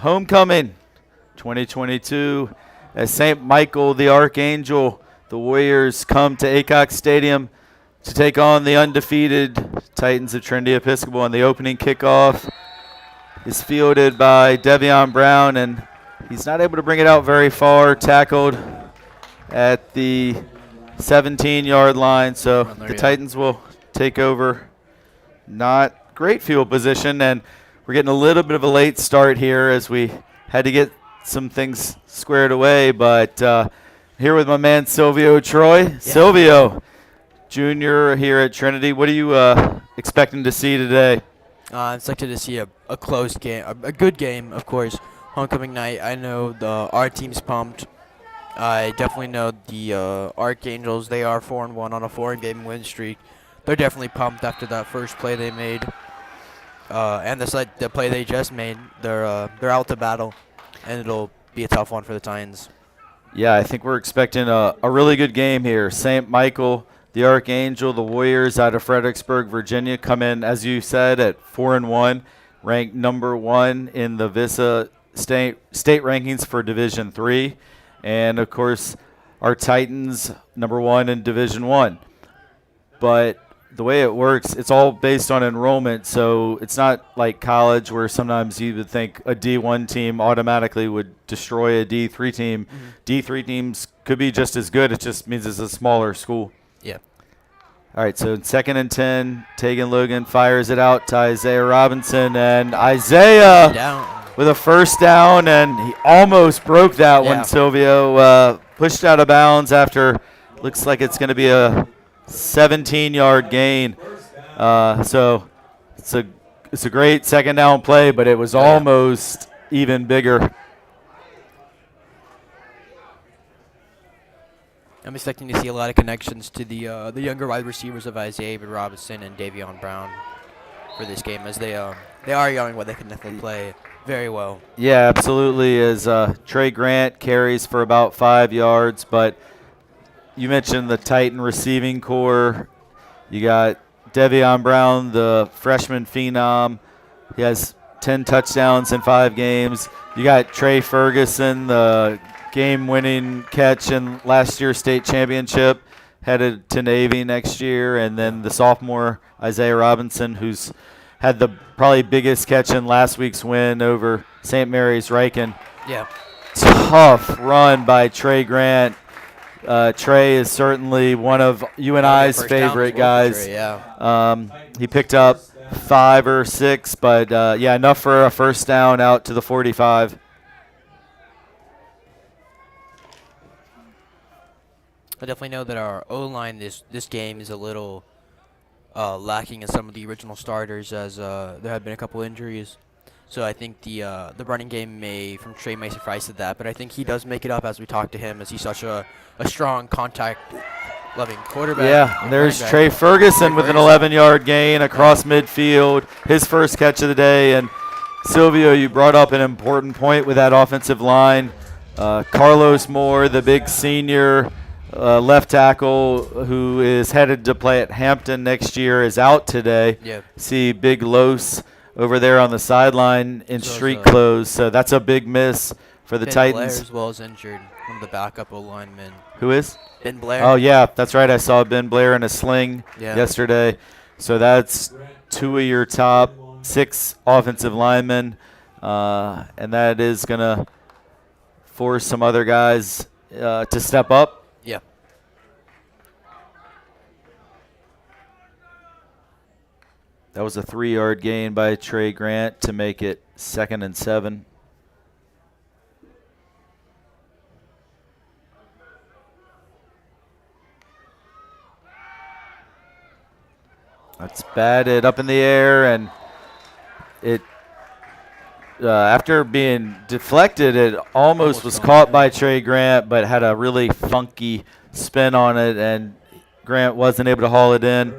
homecoming 2022 as St. Michael the Archangel, the Warriors, come to Aycock Stadium to take on the undefeated Titans of Trinity Episcopal. And the opening kickoff is fielded by Devion Brown, and he's not able to bring it out very far, tackled at the 17-yard line. So the Titans will take over. Not great field position, and we're getting a little bit of a late start here as we had to get some things squared away. But here with my man Silvio Troy. Yeah. Silvio, junior here at Trinity. What are you expecting to see today? I'm expected to see a close game, a good game, of course. Homecoming night. I know our team's pumped. I definitely know the Archangels. They are 4-1 on a 4-game win streak. They're definitely pumped after that first play they made, and the play they just made. They're out to battle, and it'll be a tough one for the Titans. Yeah, I think we're expecting a really good game here. St. Michael, the Archangel, the Warriors out of Fredericksburg, Virginia, come in, as you said, at 4-1, ranked number 1 in the VISA state rankings for Division III, and of course, our Titans number 1 in Division I. But the way it works, it's all based on enrollment, so it's not like college where sometimes you would think a D1 team automatically would destroy a D3 team. Mm-hmm. D3 teams could be just as good. It just means it's a smaller school. Yeah. All right, so 2nd and 10, Tegan Logan fires it out to Isaiah Robinson, and Isaiah with a first down, and he almost broke that one, Silvio. Pushed out of bounds after looks like it's going to be a 17-yard gain. So it's a great second down play, but it was almost even bigger. I'm expecting to see a lot of connections to the younger wide receivers of Isaiah Robinson and Devion Brown for this game, as they are young, but they can definitely play very well. Yeah, absolutely. As Trey Grant carries for about 5 yards, but you mentioned the Titan receiving core. You got Devion Brown, the freshman phenom. He has 10 touchdowns in 5 games. You got Trey Ferguson, the game-winning catch in last year's state championship, headed to Navy next year. And then the sophomore, Isaiah Robinson, who's had the probably biggest catch in last week's win over St. Mary's Riken. Yeah. Tough run by Trey Grant. Trey is certainly one of you and I's favorite guys. Trey, he picked up 5 or 6, but enough for a first down out to the 45. I definitely know that our O-line this game is a little lacking in some of the original starters, as there have been a couple injuries. So I think the running game from Trey may surprise to that, but I think he does make it up as we talk to him, as he's such a strong contact-loving quarterback. Yeah, there's Trey Ferguson with an 11-yard gain across midfield, his first catch of the day. And Silvio, you brought up an important point with that offensive line. Carlos Moore, the big senior left tackle who is headed to play at Hampton next year, is out today. Yeah. See Big Los over there on the sideline in street clothes, so that's a big miss for the Titans. Ben Blair as well is injured, one of the backup O-linemen. Who is? Ben Blair. Oh, yeah, that's right. I saw Ben Blair in a sling yesterday. So that's 2 of your top 6 offensive linemen, and that is going to force some other guys to step up. Yeah. That was a 3-yard gain by Trey Grant to make it 2nd and 7. That's batted up in the air, and it after being deflected, it almost was caught by Trey Grant, but had a really funky spin on it, and Grant wasn't able to haul it in.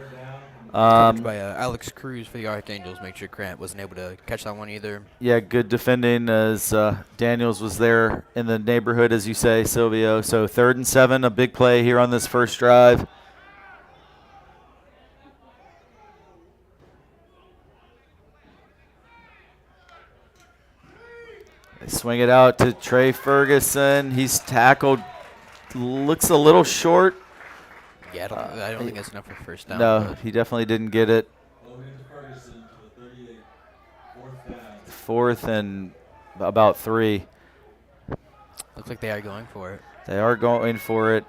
By Alex Cruz for the Archangels. Make sure Grant wasn't able to catch that one either. Yeah, good defending as Daniels was there in the neighborhood, as you say, Silvio. So 3rd and 7, a big play here on this first drive. They swing it out to Trey Ferguson. He's tackled. Looks a little short. Yeah, I don't think that's enough for first down. No, he definitely didn't get it. Fourth and about 3. Looks like they are going for it. They are going for it.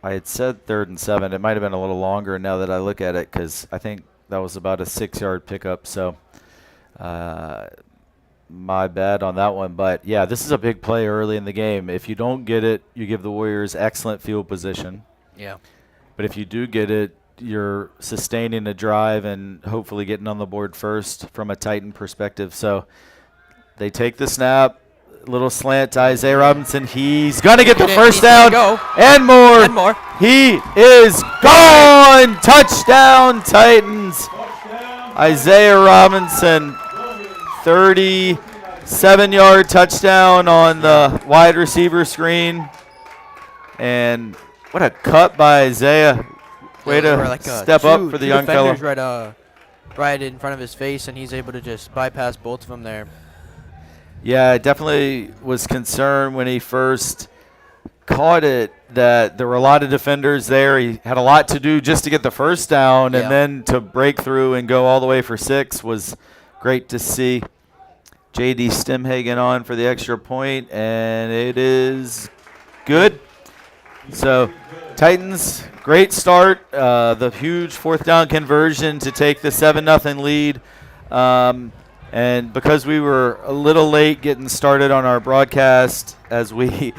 I had said 3rd and 7. It might have been a little longer now that I look at it because I think that was about a 6-yard pickup. So my bad on that one. But, yeah, this is a big play early in the game. If you don't get it, you give the Warriors excellent field position. Yeah. But if you do get it, you're sustaining a drive and hopefully getting on the board first from a Titan perspective. So they take the snap. Little slant to Isaiah Robinson. He's going to get the first down and more. And more. He is gone. Touchdown, Titans. Isaiah Robinson, 37-yard touchdown on the wide receiver screen. And what a cut by Isaiah. Way to step up for the young fellow. Right in front of his face, and he's able to just bypass both of them there. Yeah, I definitely was concerned when he first caught it that there were a lot of defenders there. He had a lot to do just to get the first down, and then to break through and go all the way for 6 was great to see. J.D. Stemhagen on for the extra point, and it is good. So Titans, great start. The huge 4th down conversion to take the 7-0 lead. And because we were a little late getting started on our broadcast, as we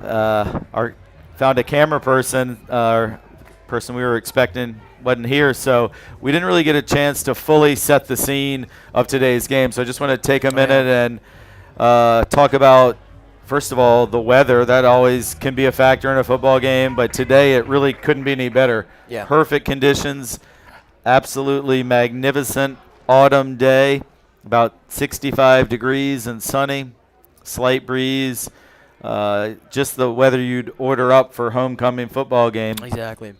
found a camera person, our person we were expecting wasn't here, so we didn't really get a chance to fully set the scene of today's game. So I just want to take a minute and talk about, first of all, the weather. That always can be a factor in a football game, but today it really couldn't be any better. Yeah. Perfect conditions, absolutely magnificent autumn day. About 65 degrees and sunny, slight breeze, just the weather you'd order up for homecoming football game. Exactly.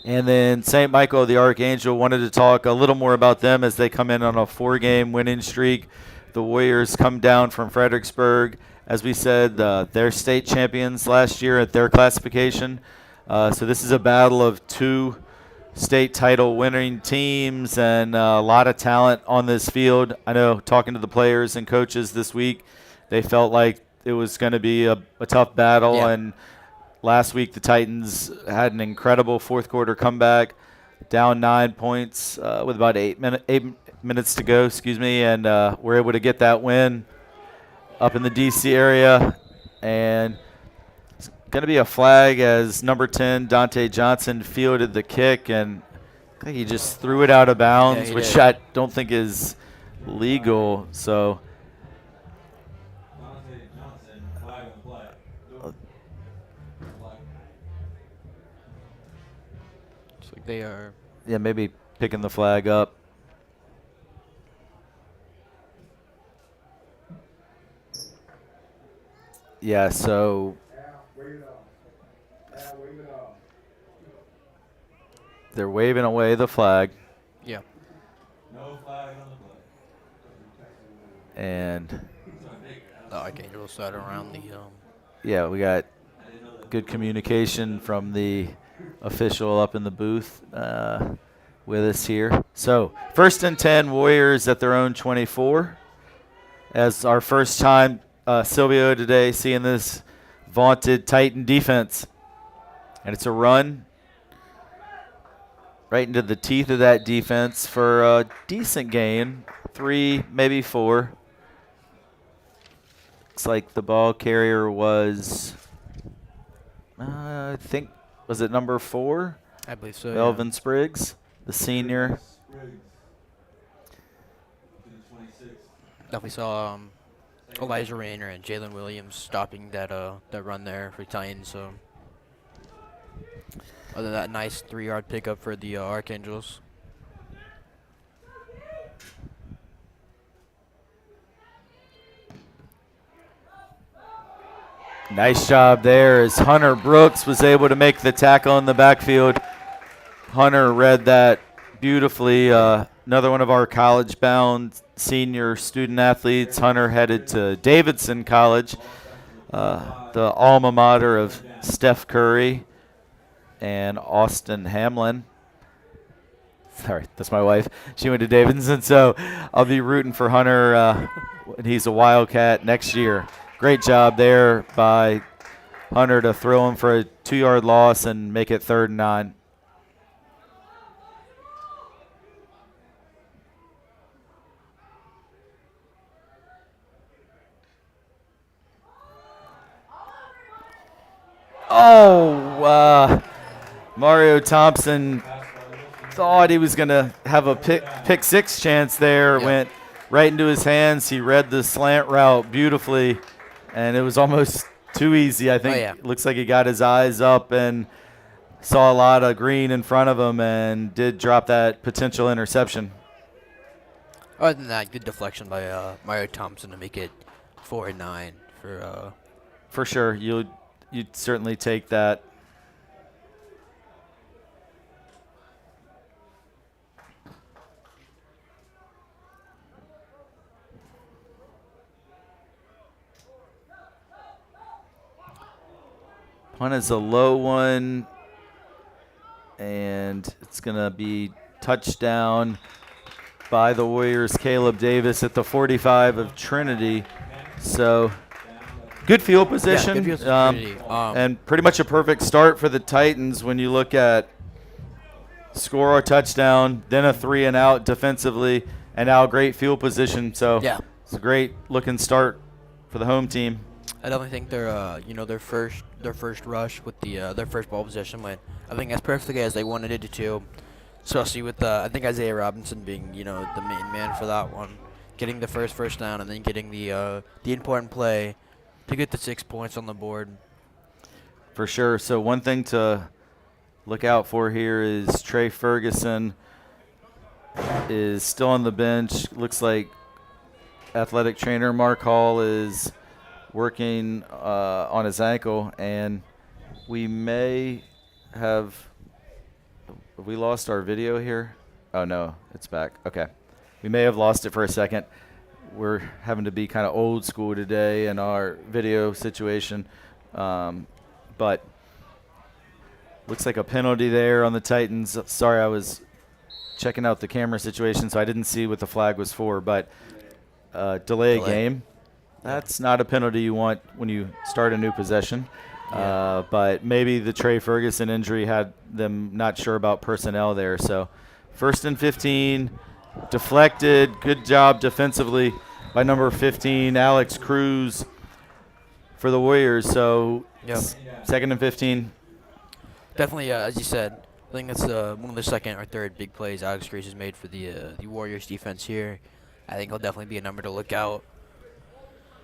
And then St. Michael, the Archangel, wanted to talk a little more about them as they come in on a 4-game winning streak. The Warriors come down from Fredericksburg. As we said, they're state champions last year at their classification. So this is a battle of 2 state title winning teams and a lot of talent on this field. I know talking to the players and coaches this week, they felt like it was going to be a tough battle. And last week the Titans had an incredible 4th quarter comeback, down 9 points with about 8 minutes to go, and were able to get that win up in the D.C. area. And it's going to be a flag as number 10, Dante Johnson, fielded the kick, and I think he just threw it out of bounds, which I don't think is legal. So Looks like they are. Yeah, maybe picking the flag up. Yeah, so they're waving away the flag. Yeah. No flag on the play. And The Archangel sat around the. yeah, we got good communication from the official up in the booth with us here. So 1st and 10, Warriors at their own 24. As our first time, Silvio, today seeing this vaunted Titan defense. And it's a run right into the teeth of that defense for a decent gain, 3, maybe 4. Looks like the ball carrier was, I think, was it number 4? I believe so. Melvin Spriggs, the senior. Definitely saw Elijah Rayner and Jalen Williams stopping that run there for Titans. So other than that, nice 3-yard pickup for the Archangels. Nice job there as Hunter Brooks was able to make the tackle in the backfield. Hunter read that beautifully. Another one of our college-bound senior student athletes, Hunter, headed to Davidson College, the alma mater of Steph Curry and Austin Hamlin. Sorry, that's my wife. She went to Davidson, so I'll be rooting for Hunter when he's a Wildcat next year. Great job there by Hunter to throw him for a 2-yard loss and make it 3rd and 9. Oh, Mario Thompson thought he was going to have a pick six chance there. Went right into his hands. He read the slant route beautifully, and it was almost too easy. I think looks like he got his eyes up and saw a lot of green in front of him and did drop that potential interception. Other than that, good deflection by Mario Thompson to make it 4 and 9 for sure. You'd certainly take that. Punt is a low one, and it's going to be touchdown by the Warriors' Caleb Davis at the 45 of Trinity. So good field position, and pretty much a perfect start for the Titans when you look at score a touchdown, then a 3 and out defensively, and now great field position. So it's a great looking start for the home team. I definitely think their first rush with their first ball possession went, I think, as perfectly as they wanted it to, especially with I think Isaiah Robinson being the main man for that one, getting the first down and then getting the important play to get the 6 points on the board. For sure. So one thing to look out for here is Trey Ferguson is still on the bench. Looks like athletic trainer Mark Hall is working on his ankle, and we may have we lost our video here? Oh, no, it's back. Okay. We may have lost it for a second. We're having to be kind of old school today in our video situation. But looks like a penalty there on the Titans. Sorry, I was checking out the camera situation, so I didn't see what the flag was for. But delay a game. That's not a penalty you want when you start a new possession. But maybe the Trey Ferguson injury had them not sure about personnel there. So 1st and 15, deflected. Good job defensively by number 15, Alex Cruz, for the Warriors. So 2nd and 15. Definitely, as you said, I think that's one of the second or third big plays Alex Cruz has made for the Warriors defense here. I think he'll definitely be a number to look out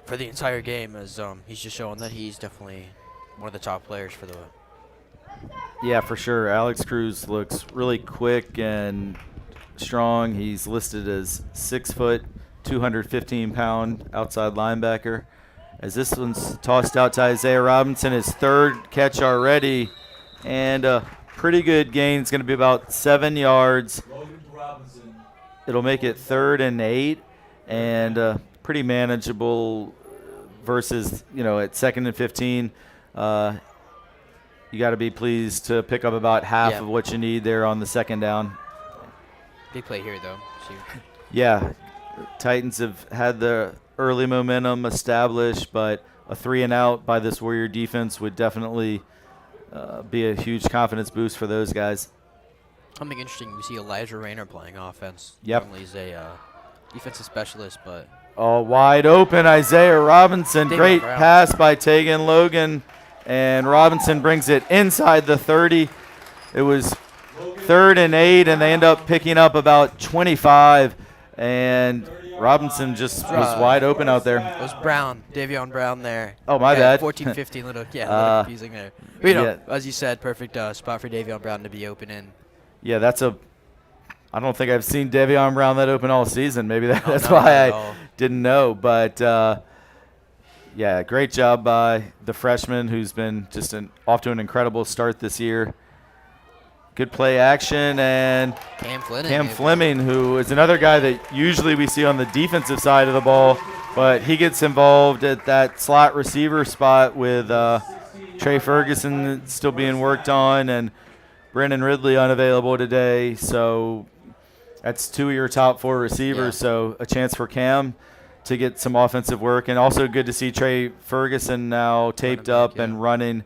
for the entire game, as he's just showing that he's definitely one of the top players for the. Yeah, for sure. Alex Cruz looks really quick and strong. He's listed as 6 foot, 215-pound outside linebacker. As this one's tossed out to Isaiah Robinson, his 3rd catch already, and a pretty good gain. It's going to be about 7 yards. It'll make it 3rd and 8, and pretty manageable versus, at 2nd and 15. You got to be pleased to pick up about half of what you need there on the 2nd down. Big play here, though. Yeah, Titans have had the early momentum established, but a 3 and out by this Warrior defense would definitely be a huge confidence boost for those guys. Something interesting, we see Elijah Rayner playing offense. Yep. Normally he's a defensive specialist, but all wide open, Isaiah Robinson. Davion Great Brown. pass by Tegan Logan, and Robinson brings it inside the 30. It was 3rd and 8, and they end up picking up about 25, and Robinson just was wide open out there. It was Davion Brown there. Oh, my bad. 14-15, little confusing there. But, as you said, perfect spot for Davion Brown to be open in. Yeah, I don't think I've seen Davion Brown that open all season. Maybe that's why I didn't know. But, great job by the freshman who's been just off to an incredible start this year. good play action, and Cam Fleming, who is another guy that usually we see on the defensive side of the ball, but he gets involved at that slot receiver spot with Trey Ferguson still being worked on and Brandon Ridley unavailable today. So that's 2 of your top 4 receivers, so a chance for Cam to get some offensive work. And also good to see Trey Ferguson now taped up and running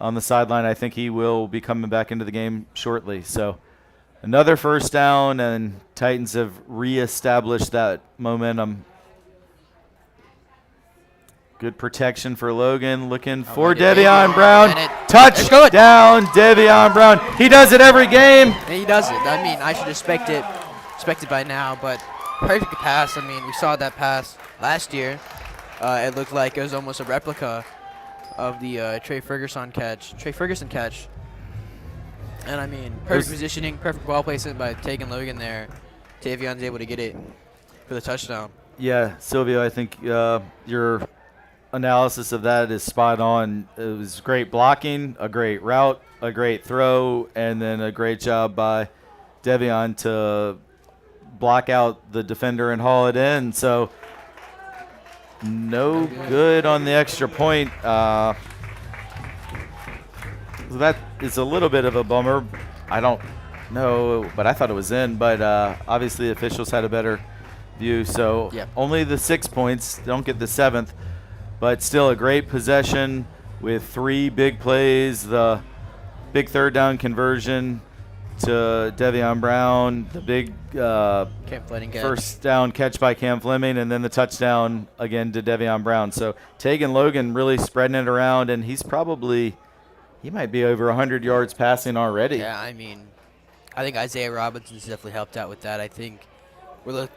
on the sideline. I think he will be coming back into the game shortly. So another first down, and Titans have reestablished that momentum. Good protection for Logan, looking for Devion Brown. Touchdown, Devion Brown. He does it every game. He does it. I mean, I should expect it by now, but perfect pass. I mean, we saw that pass last year. It looked like it was almost a replica of the Trey Ferguson catch. And I mean, perfect positioning, perfect ball placement by taking Logan there. Tavion's able to get it for the touchdown. Yeah, Silvio, I think your analysis of that is spot on. It was great blocking, a great route, a great throw, and then a great job by Devion to block out the defender and haul it in. So no good on the extra point. That is a little bit of a bummer. I don't know, but I thought it was in. But obviously the officials had a better view. So only the 6 points. Don't get the 7th. But still a great possession with 3 big plays. The big third down conversion to Devion Brown, the big first down catch by Cam Fleming, and then the touchdown again to Devion Brown. So Tegan Logan really spreading it around, and he might be over 100 yards passing already. Yeah, I mean, I think Isaiah Robinson's definitely helped out with that. I think we're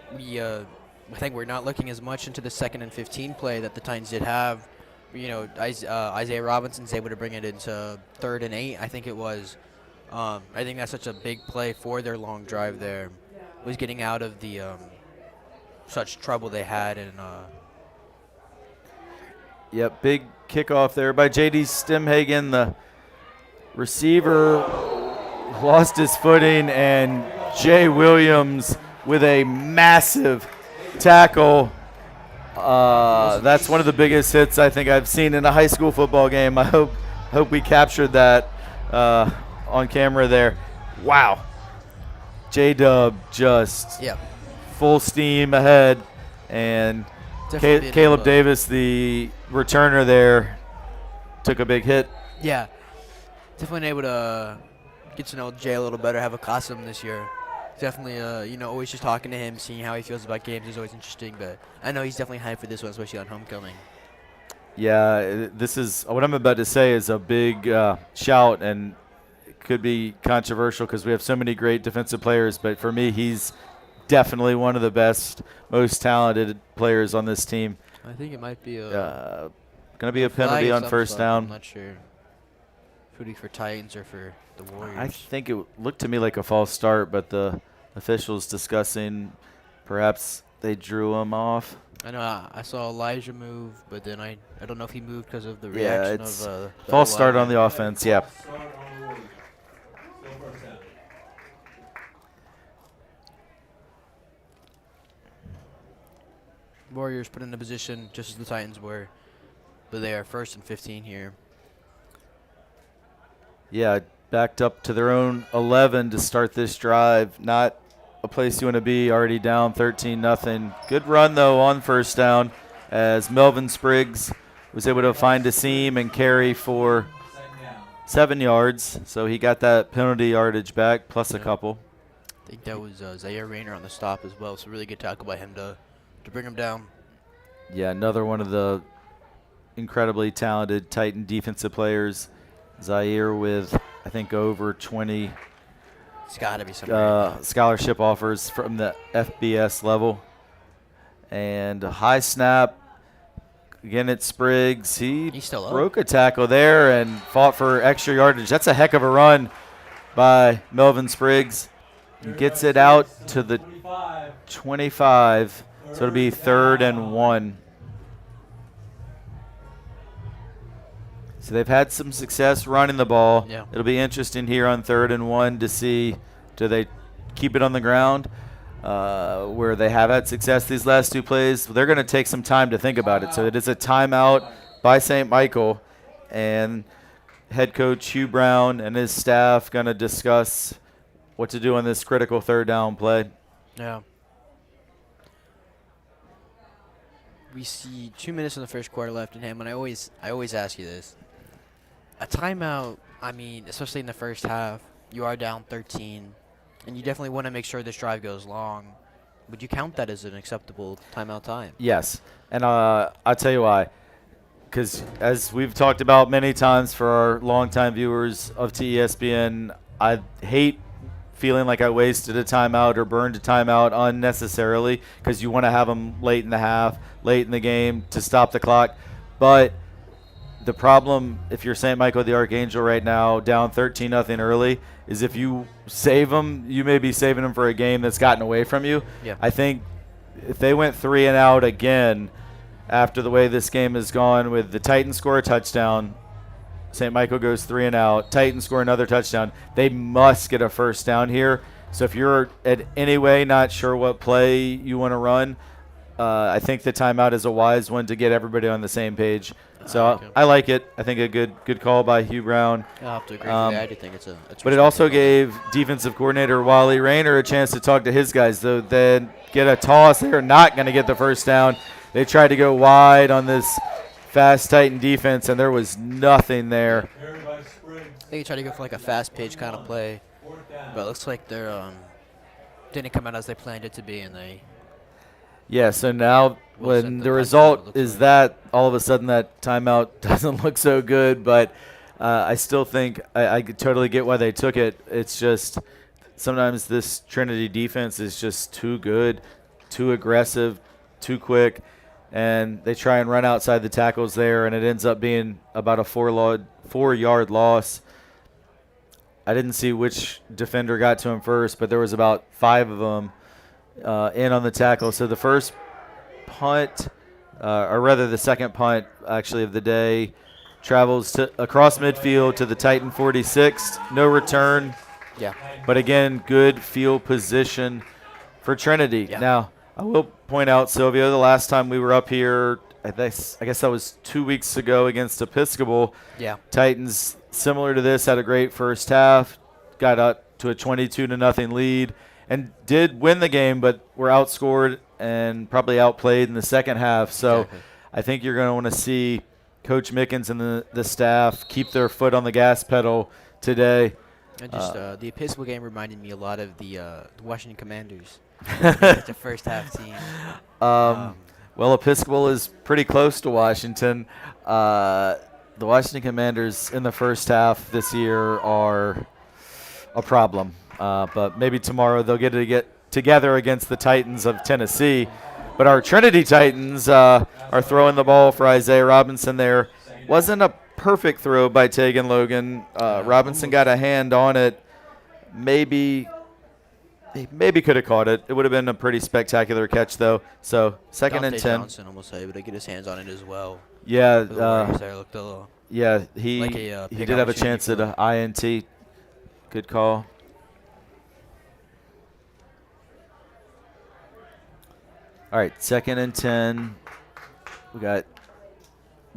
not looking as much into the 2nd and 15 play that the Titans did have. You know, Isaiah Robinson's able to bring it into 3rd and 8, I think it was. I think that's such a big play for their long drive there, was getting out of the such trouble they had. And big kickoff there by J.D. Stemhagen. The receiver lost his footing, and Jay Williams with a massive tackle. That's one of the biggest hits I think I've seen in a high school football game. I hope we captured that on camera there. Wow. J-Dub just full steam ahead, and Caleb Davis, the returner there, took a big hit. Yeah, definitely able to get to know Jay a little better, have a class with him this year. Definitely, always just talking to him, seeing how he feels about games is always interesting. But I know he's definitely hyped for this one, especially on homecoming. Yeah, this is what I'm about to say is a big shout, and it could be controversial because we have so many great defensive players. But for me, he's definitely one of the best, most talented players on this team. I think it might be going to be a penalty on first down. I'm not sure. Could be for Titans or for the Warriors. I think it looked to me like a false start, but the officials discussing perhaps they drew him off. I know I saw Elijah move, but then I don't know if he moved because of the reaction it's of false start on the offense. Yeah. Warriors put in a position just as the Titans were, but they are 1st and 15 here. Yeah, backed up to their own 11 to start this drive. Not a place you want to be, already down 13-0. Good run, though, on first down as Melvin Spriggs was able to find a seam and carry for 7 yards. So he got that penalty yardage back plus a couple. I think that was Zaire Rayner on the stop as well, so really good tackle by him to bring him down. Yeah, another one of the incredibly talented Titan defensive players. Zaire with, I think, over 20 it's gotta be something scholarship offers from the FBS level. And a high snap. Again, it's Spriggs. He still broke a tackle there and fought for extra yardage. That's a heck of a run by Melvin Spriggs. He gets it out to the 25. So it'll be 3rd and 1. So they've had some success running the ball. Yeah. It'll be interesting here on 3rd and 1 to see, do they keep it on the ground where they have had success these last 2 plays. They're going to take some time to think about it. So it is a timeout by St. Michael, and head coach Hugh Brown and his staff going to discuss what to do on this critical 3rd down play. Yeah. We see 2 minutes in the first quarter left in him, and I always ask you this. A timeout, I mean, especially in the first half, you are down 13, and you definitely want to make sure this drive goes long. Would you count that as an acceptable timeout time? Yes, and I'll tell you why. Because as we've talked about many times for our longtime viewers of TESPN, I hate feeling like I wasted a timeout or burned a timeout unnecessarily because you want to have them late in the half, late in the game to stop the clock. But the problem, if you're St. Michael the Archangel right now, down 13-0 early, is if you save them, you may be saving them for a game that's gotten away from you. Yeah. I think if they went 3 and out again after the way this game has gone, with the Titans score a touchdown, St. Michael goes 3 and out, Titans score another touchdown, they must get a first down here. So if you're at any way not sure what play you want to run, I think the timeout is a wise one to get everybody on the same page. So I like it. I think a good call by Hugh Brown. I'll have to agree with you. I do think it's but it also gave defensive coordinator Wally Rayner a chance to talk to his guys. Though then get a toss, they are not going to get the first down. They tried to go wide on this fast Titan defense, and there was nothing there. Everybody sprint. I think he tried to go for like a fast pitch kind of play, but it looks like they're didn't come out as they planned it to be, and they. Yeah, so now We'll set when the the timeout, result it looks is like. that, all of a sudden that timeout doesn't look so good, but I still think I could totally get why they took it. It's just sometimes this Trinity defense is just too good, too aggressive, too quick, and they try and run outside the tackles there, and it ends up being about a 4-yard loss. I didn't see which defender got to him first, but there was about 5 of them in on the tackle. So the first punt, or rather the second punt actually of the day, travels across midfield to the Titan 46. No return. Yeah. But again, good field position for Trinity. Yeah. Now, I will point out, Silvio, the last time we were up here, I guess that was 2 weeks ago against Episcopal. Yeah. Titans, similar to this, had a great first half, got up to a 22-0 lead, and did win the game, but were outscored and probably outplayed in the second half. So Exactly. I think you're going to want to see Coach Mickens and the staff keep their foot on the gas pedal today. And just the Episcopal game reminded me a lot of the Washington Commanders. The first half team. Well, Episcopal is pretty close to Washington. The Washington Commanders in the first half this year are a problem. But maybe tomorrow they'll get together against the Titans of Tennessee. But our Trinity Titans are throwing the ball for Isaiah Robinson there. Wasn't a perfect throw by Tegan Logan. Robinson got a hand on it. Maybe could have caught it. It would have been a pretty spectacular catch, though. So second Dante and 10. Johnson almost able to get his hands on it as well. Yeah, The Warriors there looked a little. yeah. He Like a, he big did have a opportunity chance for at them. an INT. Good call. All right, second and 10. We got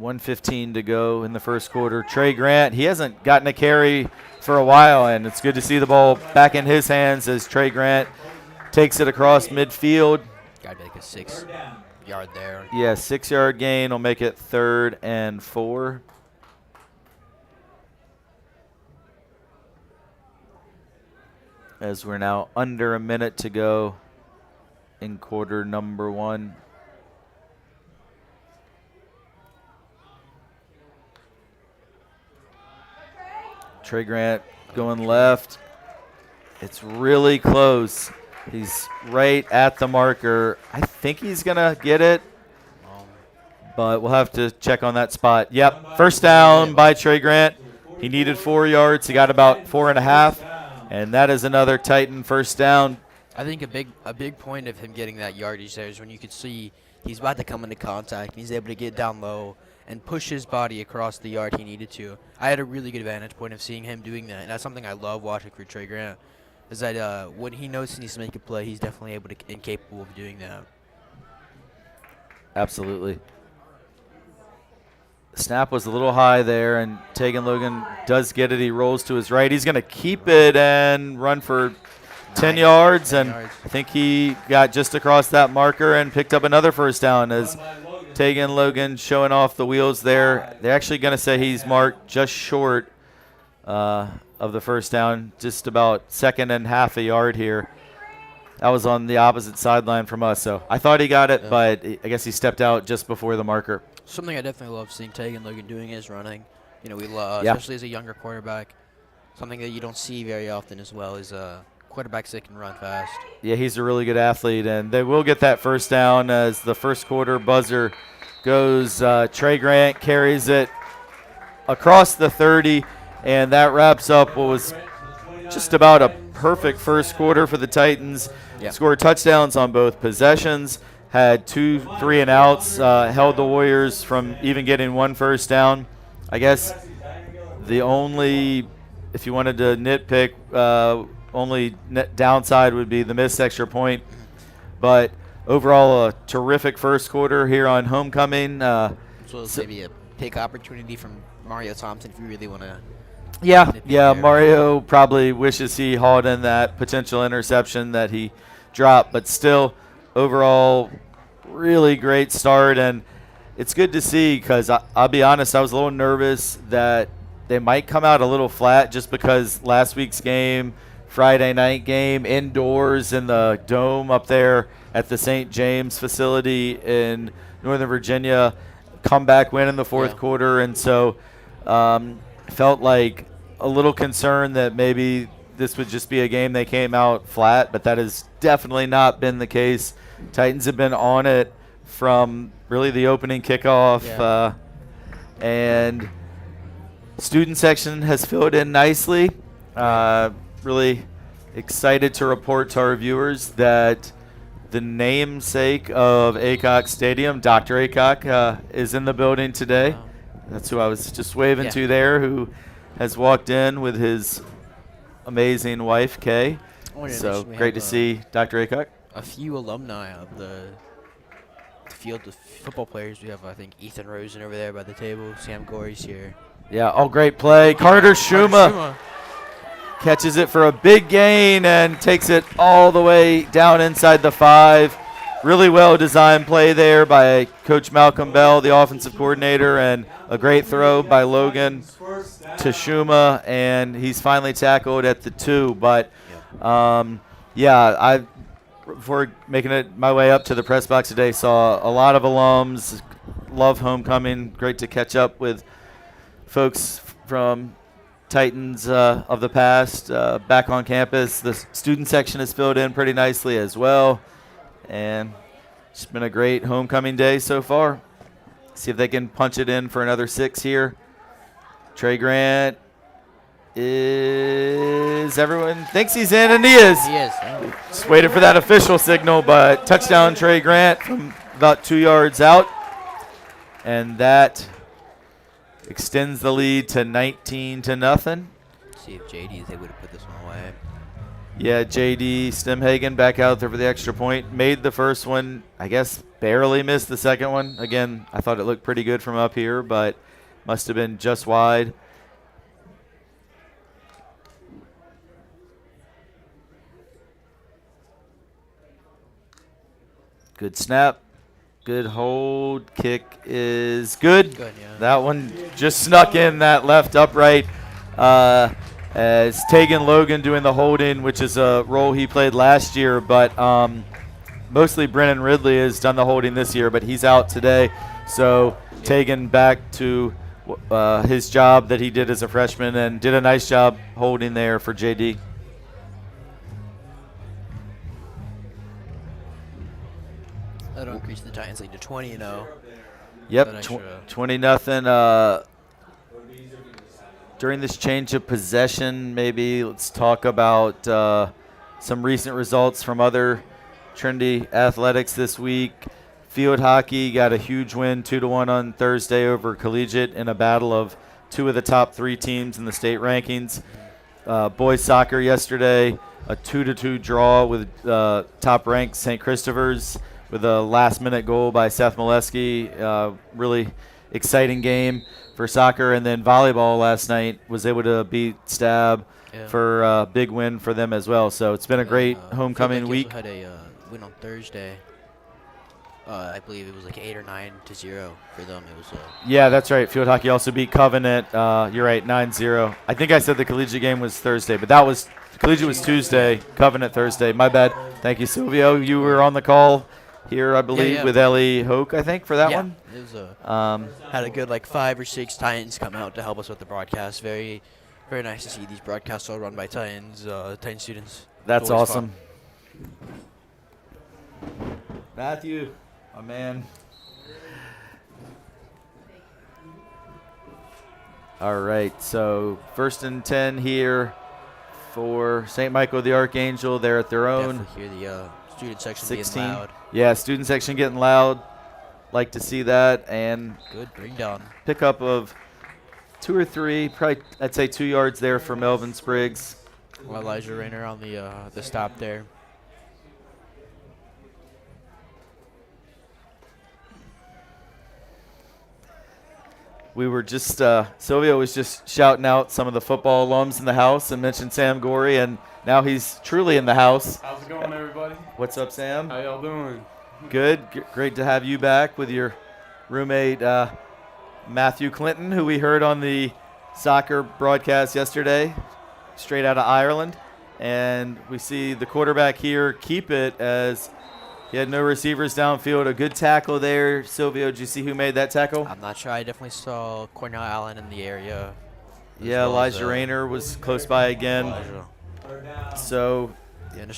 1:15 to go in the first quarter. Trey Grant, he hasn't gotten a carry for a while, and it's good to see the ball back in his hands as Trey Grant takes it across midfield. Got to be like a 6-yard there. Yeah, 6-yard gain will make it 3rd and 4. As we're now under a minute to go in quarter number 1. Trey Grant going left. It's really close. He's right at the marker. I think he's going to get it, but we'll have to check on that spot. Yep, first down by Trey Grant. He needed 4 yards. He got about 4.5, and that is another Titan first down. I think a big point of him getting that yardage there is when you could see he's about to come into contact. And he's able to get down low and push his body across the yard he needed to. I had a really good vantage point of seeing him doing that, and that's something I love watching for Trey Grant, is that when he knows he needs to make a play, he's definitely able to and capable of doing that. Absolutely. Snap was a little high there, and Tegan Logan does get it. He rolls to his right. He's going to keep it and run for 10 yards, 10 and yards. I think he got just across that marker and picked up another first down as Tegan Logan showing off the wheels there. They're actually going to say he's marked just short of the first down, just about second and half a yard here. That was on the opposite sideline from us, so I thought he got it, but I guess he stepped out just before the marker. Something I definitely love seeing Tegan Logan doing is running. You know, we Yeah. especially as a younger quarterback, something that you don't see very often as well is quarterbacks that can run fast. Yeah, he's a really good athlete, and they will get that first down as the first quarter buzzer goes. Trey Grant carries it across the 30, and that wraps up what was just about a perfect first quarter for the Titans. Yeah. Scored touchdowns on both possessions, had 2 3-and-outs, held the Warriors from even getting one first down. I guess the only, if you wanted to nitpick, only downside would be the missed extra point. But overall, a terrific first quarter here on homecoming. So it's maybe a pick opportunity from Mario Thompson if you really want to. Yeah, there. Mario probably wishes he hauled in that potential interception that he dropped. But still, overall, really great start. And it's good to see because I'll be honest, I was a little nervous that they might come out a little flat just because last week's game, Friday night game, indoors in the dome up there at the St. James facility in Northern Virginia, comeback win in the fourth quarter. And so felt like a little concerned that maybe this would just be a game they came out flat, but that has definitely not been the case. Titans have been on it from really the opening kickoff, and student section has filled in nicely. Really excited to report to our viewers that the namesake of Aycock Stadium, Dr. Aycock, is in the building today. Wow. That's who I was just waving to there, who has walked in with his amazing wife, Kay. So great to see Dr. Aycock. A few alumni of the field of football players. We have, I think, Ethan Rosen over there by the table. Sam Gorey's here. Yeah, great play. Carter Schuma catches it for a big gain and takes it all the way down inside the 5. Really well-designed play there by Coach Malcolm Bell, the offensive coordinator, and a great throw by Logan to Schuma, and he's finally tackled at the 2. But, before making it my way up to the press box today, saw a lot of alums. Love homecoming. Great to catch up with folks from Titans of the past back on campus. The student section is filled in pretty nicely as well. And it's been a great homecoming day so far. See if they can punch it in for another 6 here. Trey Grant is, everyone thinks he's in, and he is. He is. Just waited for that official signal, but touchdown Trey Grant from about 2 yards out. And that extends the lead to 19-0. See if JD is able to put this one away. Yeah, JD Stemhagen back out there for the extra point. Made the first one, I guess barely missed the second one. Again, I thought it looked pretty good from up here, but must have been just wide. Good snap. Good hold. Kick is good. Good, yeah. That one just snuck in that left upright. As Tegan Logan doing the holding, which is a role he played last year, but mostly Brennan Ridley has done the holding this year, but he's out today. So Tegan back to his job that he did as a freshman and did a nice job holding there for JD. That'll increase the Titans lead to 20-0. Yep, That extra- 20-0. During this change of possession, maybe let's talk about some recent results from other Trinity athletics this week. Field hockey got a huge win, 2-1 on Thursday over Collegiate in a battle of two of the top 3 teams in the state rankings. Boys soccer yesterday, a 2-2 draw with top-ranked St. Christopher's with a last-minute goal by Seth Molesky. Really exciting game for soccer. And then volleyball last night was able to beat Stab for a big win for them as well. So it's been a great homecoming week. Had a win on Thursday. I believe it was like 8 or 9-0 for them. It was. Yeah, that's right. Field hockey also beat Covenant. You're right, 9-0. I think I said the collegiate game was Thursday, but that was collegiate was Tuesday. Covenant Thursday. My bad. Thank you, Silvio. You were on the call here, I believe, with Ellie Hoke. I think for that one. It was had a good 5 or 6 Titans come out to help us with the broadcast. Very, very nice to see these broadcasts all run by Titans, Titan students. That's awesome. Matthew. Oh, man. All right, so 1st and 10 here for St. Michael the Archangel. They're at their own. Definitely hear the student section 16. getting loud. Yeah, student section getting loud. Like to see that. And good bring down. Pickup of 2 or 3, probably I'd say 2 yards there for Melvin Spriggs. Elijah Rayner on the stop there. We were just, Silvio was just shouting out some of the football alums in the house and mentioned Sam Gorey, and now he's truly in the house. How's it going, everybody? What's up, Sam? How y'all doing? Good. Great to have you back with your roommate, Matthew Clinton, who we heard on the soccer broadcast yesterday, straight out of Ireland. And we see the quarterback here keep it as he had no receivers downfield. A good tackle there. Silvio, did you see who made that tackle? I'm not sure. I definitely saw Cornell Allen in the area. Yeah, Elijah Rayner was close by again. Elijah. So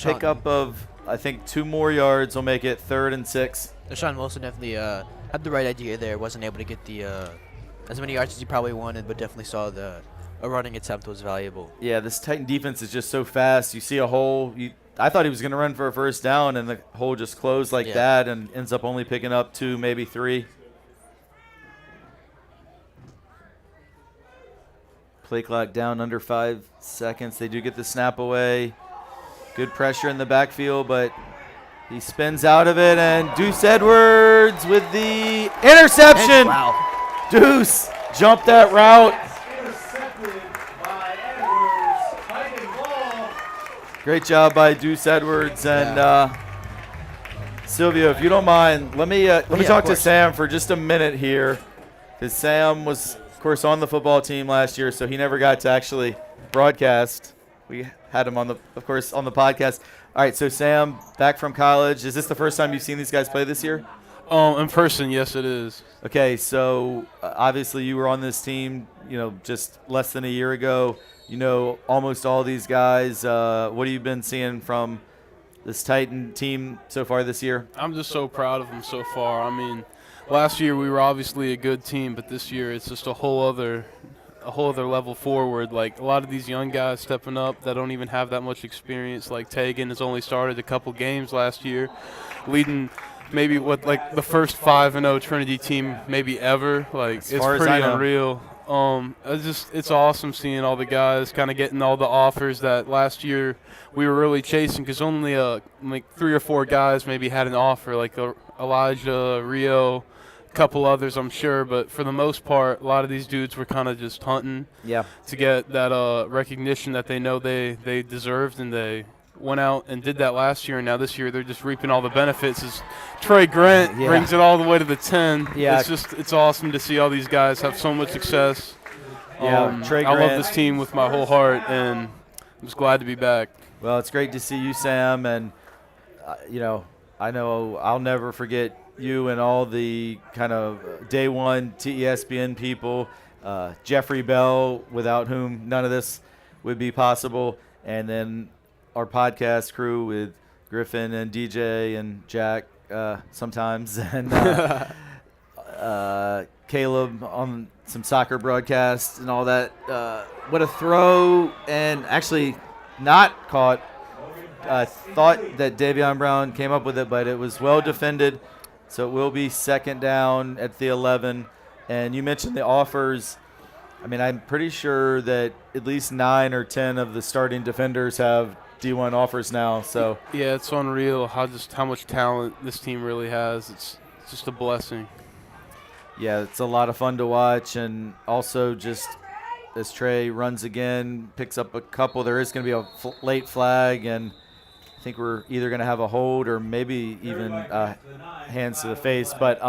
pickup of, I think, 2 more yards will make it 3rd and 6. Deshaun Wilson definitely had the right idea there. Wasn't able to get the as many yards as he probably wanted, but definitely saw a running attempt was valuable. Yeah, this Titan defense is just so fast. You see a hole. I thought he was going to run for a first down, and the hole just closed like that and ends up only picking up 2, maybe 3. Play clock down under 5 seconds. They do get the snap away. Good pressure in the backfield, but he spins out of it, and Deuce Edwards with the interception. Wow. Deuce jumped that route. Great job by Deuce Edwards. And Silvio, if you don't mind, let me talk to Sam for just a minute here, because Sam was, of course, on the football team last year, so he never got to actually broadcast. We had him on the podcast. All right, so Sam, back from college. Is this the first time you've seen these guys play this year? In person, yes, it is. Okay, so obviously you were on this team, just less than a year ago. You know almost all these guys. What have you been seeing from this Titan team so far this year? I'm just so proud of them so far. I mean, last year we were obviously a good team, but this year it's just a whole other level forward. Like, a lot of these young guys stepping up that don't even have that much experience. Like Tegan has only started a couple games last year, leading maybe the first 5-0 Trinity team maybe ever. Like, it's pretty unreal. It's awesome seeing all the guys kind of getting all the offers that last year we were really chasing, because only 3 or 4 guys maybe had an offer, like Elijah, Rio, a couple others I'm sure, but for the most part a lot of these dudes were kind of just hunting to get that recognition that they know they deserved, and they went out and did that last year, and now this year they're just reaping all the benefits as Trey Grant brings it all the way to the 10. It's awesome to see all these guys have so much success. Trey Grant. I love this team with my whole heart, and I'm just glad to be back. Well, it's great to see you, Sam, and I know I'll never forget you and all the kind of day one TESPN people, Jeffrey Bell, without whom none of this would be possible, and then our podcast crew with Griffin and DJ and Jack sometimes, and Caleb on some soccer broadcasts and all that. What a throw, and actually not caught. I thought that Davion Brown came up with it, but it was well defended. So it will be second down at the 11. And you mentioned the offers. I mean, I'm pretty sure that at least 9 or 10 of the starting defenders have D1 offers now. So Yeah, it's unreal how much talent this team really has. It's just a blessing. yeah, it's a lot of fun to watch. And also just as Trey runs again, picks up a couple, there is going to be a late flag. And I think we're either going to have a hold or maybe even hands to the face. But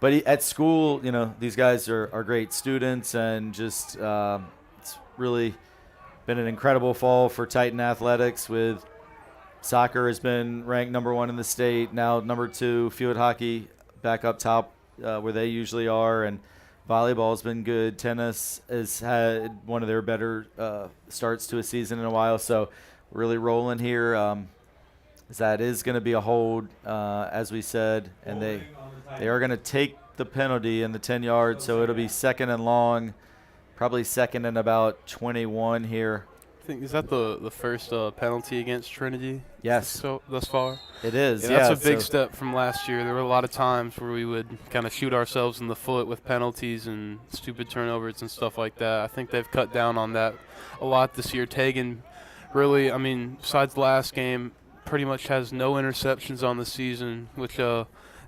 at school, you know, these guys are great students, and just it's really been an incredible fall for Titan athletics. With soccer has been ranked number 1 in the state, now number 2. Field hockey back up top where they usually are, and volleyball's been good. Tennis has had one of their better starts to a season in a while, so we're really rolling here. That is going to be a hold, as we said, and they are going to take the penalty in the 10 yards, so it'll be second and long, probably second and about 21 here. I think is that the first penalty against Trinity? Yes. So thus far. It is. Yeah, that's a big step from last year. There were a lot of times where we would kind of shoot ourselves in the foot with penalties and stupid turnovers and stuff like that. I think they've cut down on that a lot this year. Tegan really, I mean, besides the last game, pretty much has no interceptions on the season, which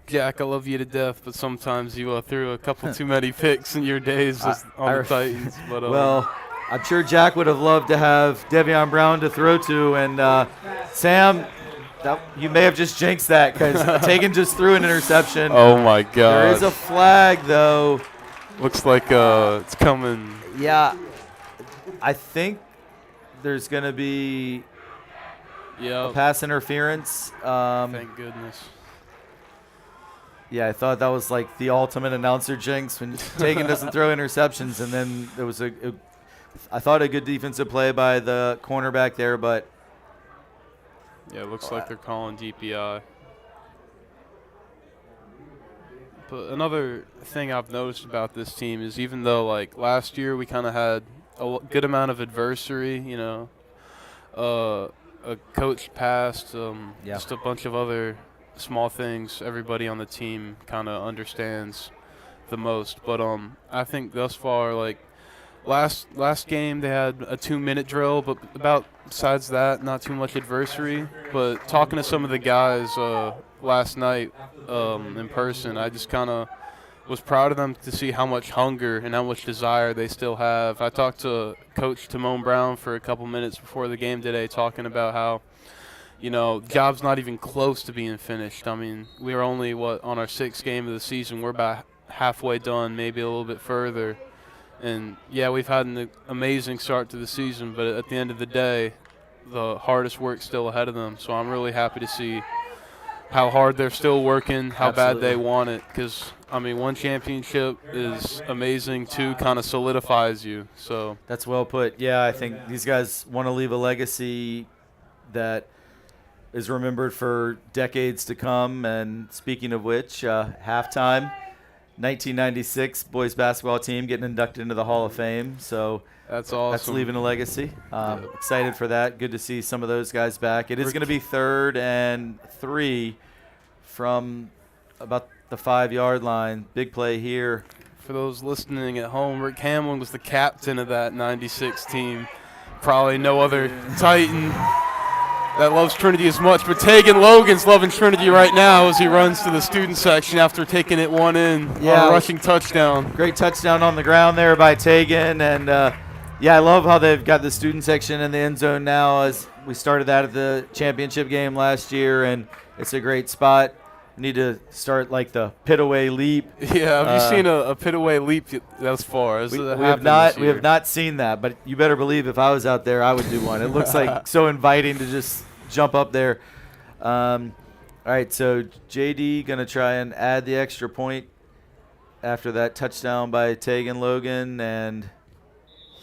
Jack, I love you to death, but sometimes you threw a couple too many picks in your days on the Titans. But well, I'm sure Jack would have loved to have Devion Brown to throw to, and Sam, you may have just jinxed that because Tegan just threw an interception. Oh my God! There is a flag though. Looks like it's coming. Yeah, I think there's going to be a pass interference. Thank goodness. Yeah, I thought that was like the ultimate announcer jinx when Tegan doesn't throw interceptions, and then there was I thought a good defensive play by the cornerback there, but yeah, it looks like they're calling DPI. But another thing I've noticed about this team is even though like last year we kind of had a good amount of adversity, you know, a coach passed, just a bunch of other small things everybody on the team kind of understands the most. But I think thus far, like last game they had a 2-minute drill, but besides that, not too much adversity. But talking to some of the guys last night in person, I just kind of was proud of them to see how much hunger and how much desire they still have. I talked to Coach Timon Brown for a couple minutes before the game today, talking about how, you know, job's not even close to being finished. I mean, we are only, on our 6th game of the season. We're about halfway done, maybe a little bit further. And, yeah, we've had an amazing start to the season, but at the end of the day, the hardest work's still ahead of them. So I'm really happy to see how hard they're still working, how bad they want it. Because, I mean, 1 championship is amazing, 2 kind of solidifies you. So that's well put. Yeah, I think these guys want to leave a legacy that is remembered for decades to come. And speaking of which, halftime, 1996 boys basketball team getting inducted into the Hall of Fame. So that's awesome. That's leaving a legacy. Excited for that. Good to see some of those guys back. It is going to be 3rd and 3 from about the 5-yard line. Big play here. For those listening at home, Rick Hamlin was the captain of that 96 team. Probably no other Titan that loves Trinity as much, but Tegan Logan's loving Trinity right now as he runs to the student section after taking it one in on a rushing touchdown. Great touchdown on the ground there by Tegan, and I love how they've got the student section in the end zone now, as we started that at the championship game last year, and it's a great spot. Need to start like the pit-away leap. Yeah, have you seen a pit-away leap thus far? We have not seen that, but you better believe if I was out there, I would do one. It looks like so inviting to just jump up there. All right, so JD going to try and add the extra point after that touchdown by Tegan Logan, and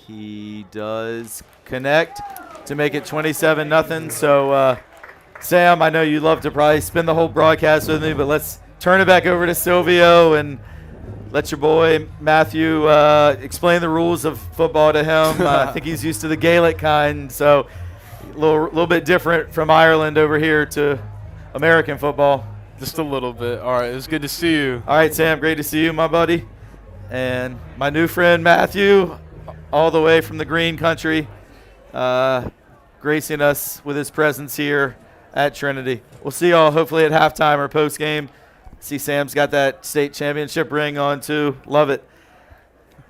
he does connect to make it 27-0. So, Sam, I know you love to probably spend the whole broadcast with me, but let's turn it back over to Silvio and let your boy Matthew explain the rules of football to him. I think he's used to the Gaelic kind, so a little bit different from Ireland over here to American football. Just a little bit. All right, it was good to see you. All right, Sam, great to see you, my buddy. And my new friend, Matthew, all the way from the green country, gracing us with his presence here at Trinity. We'll see y'all hopefully at halftime or post-game. See Sam's got that state championship ring on, too. Love it.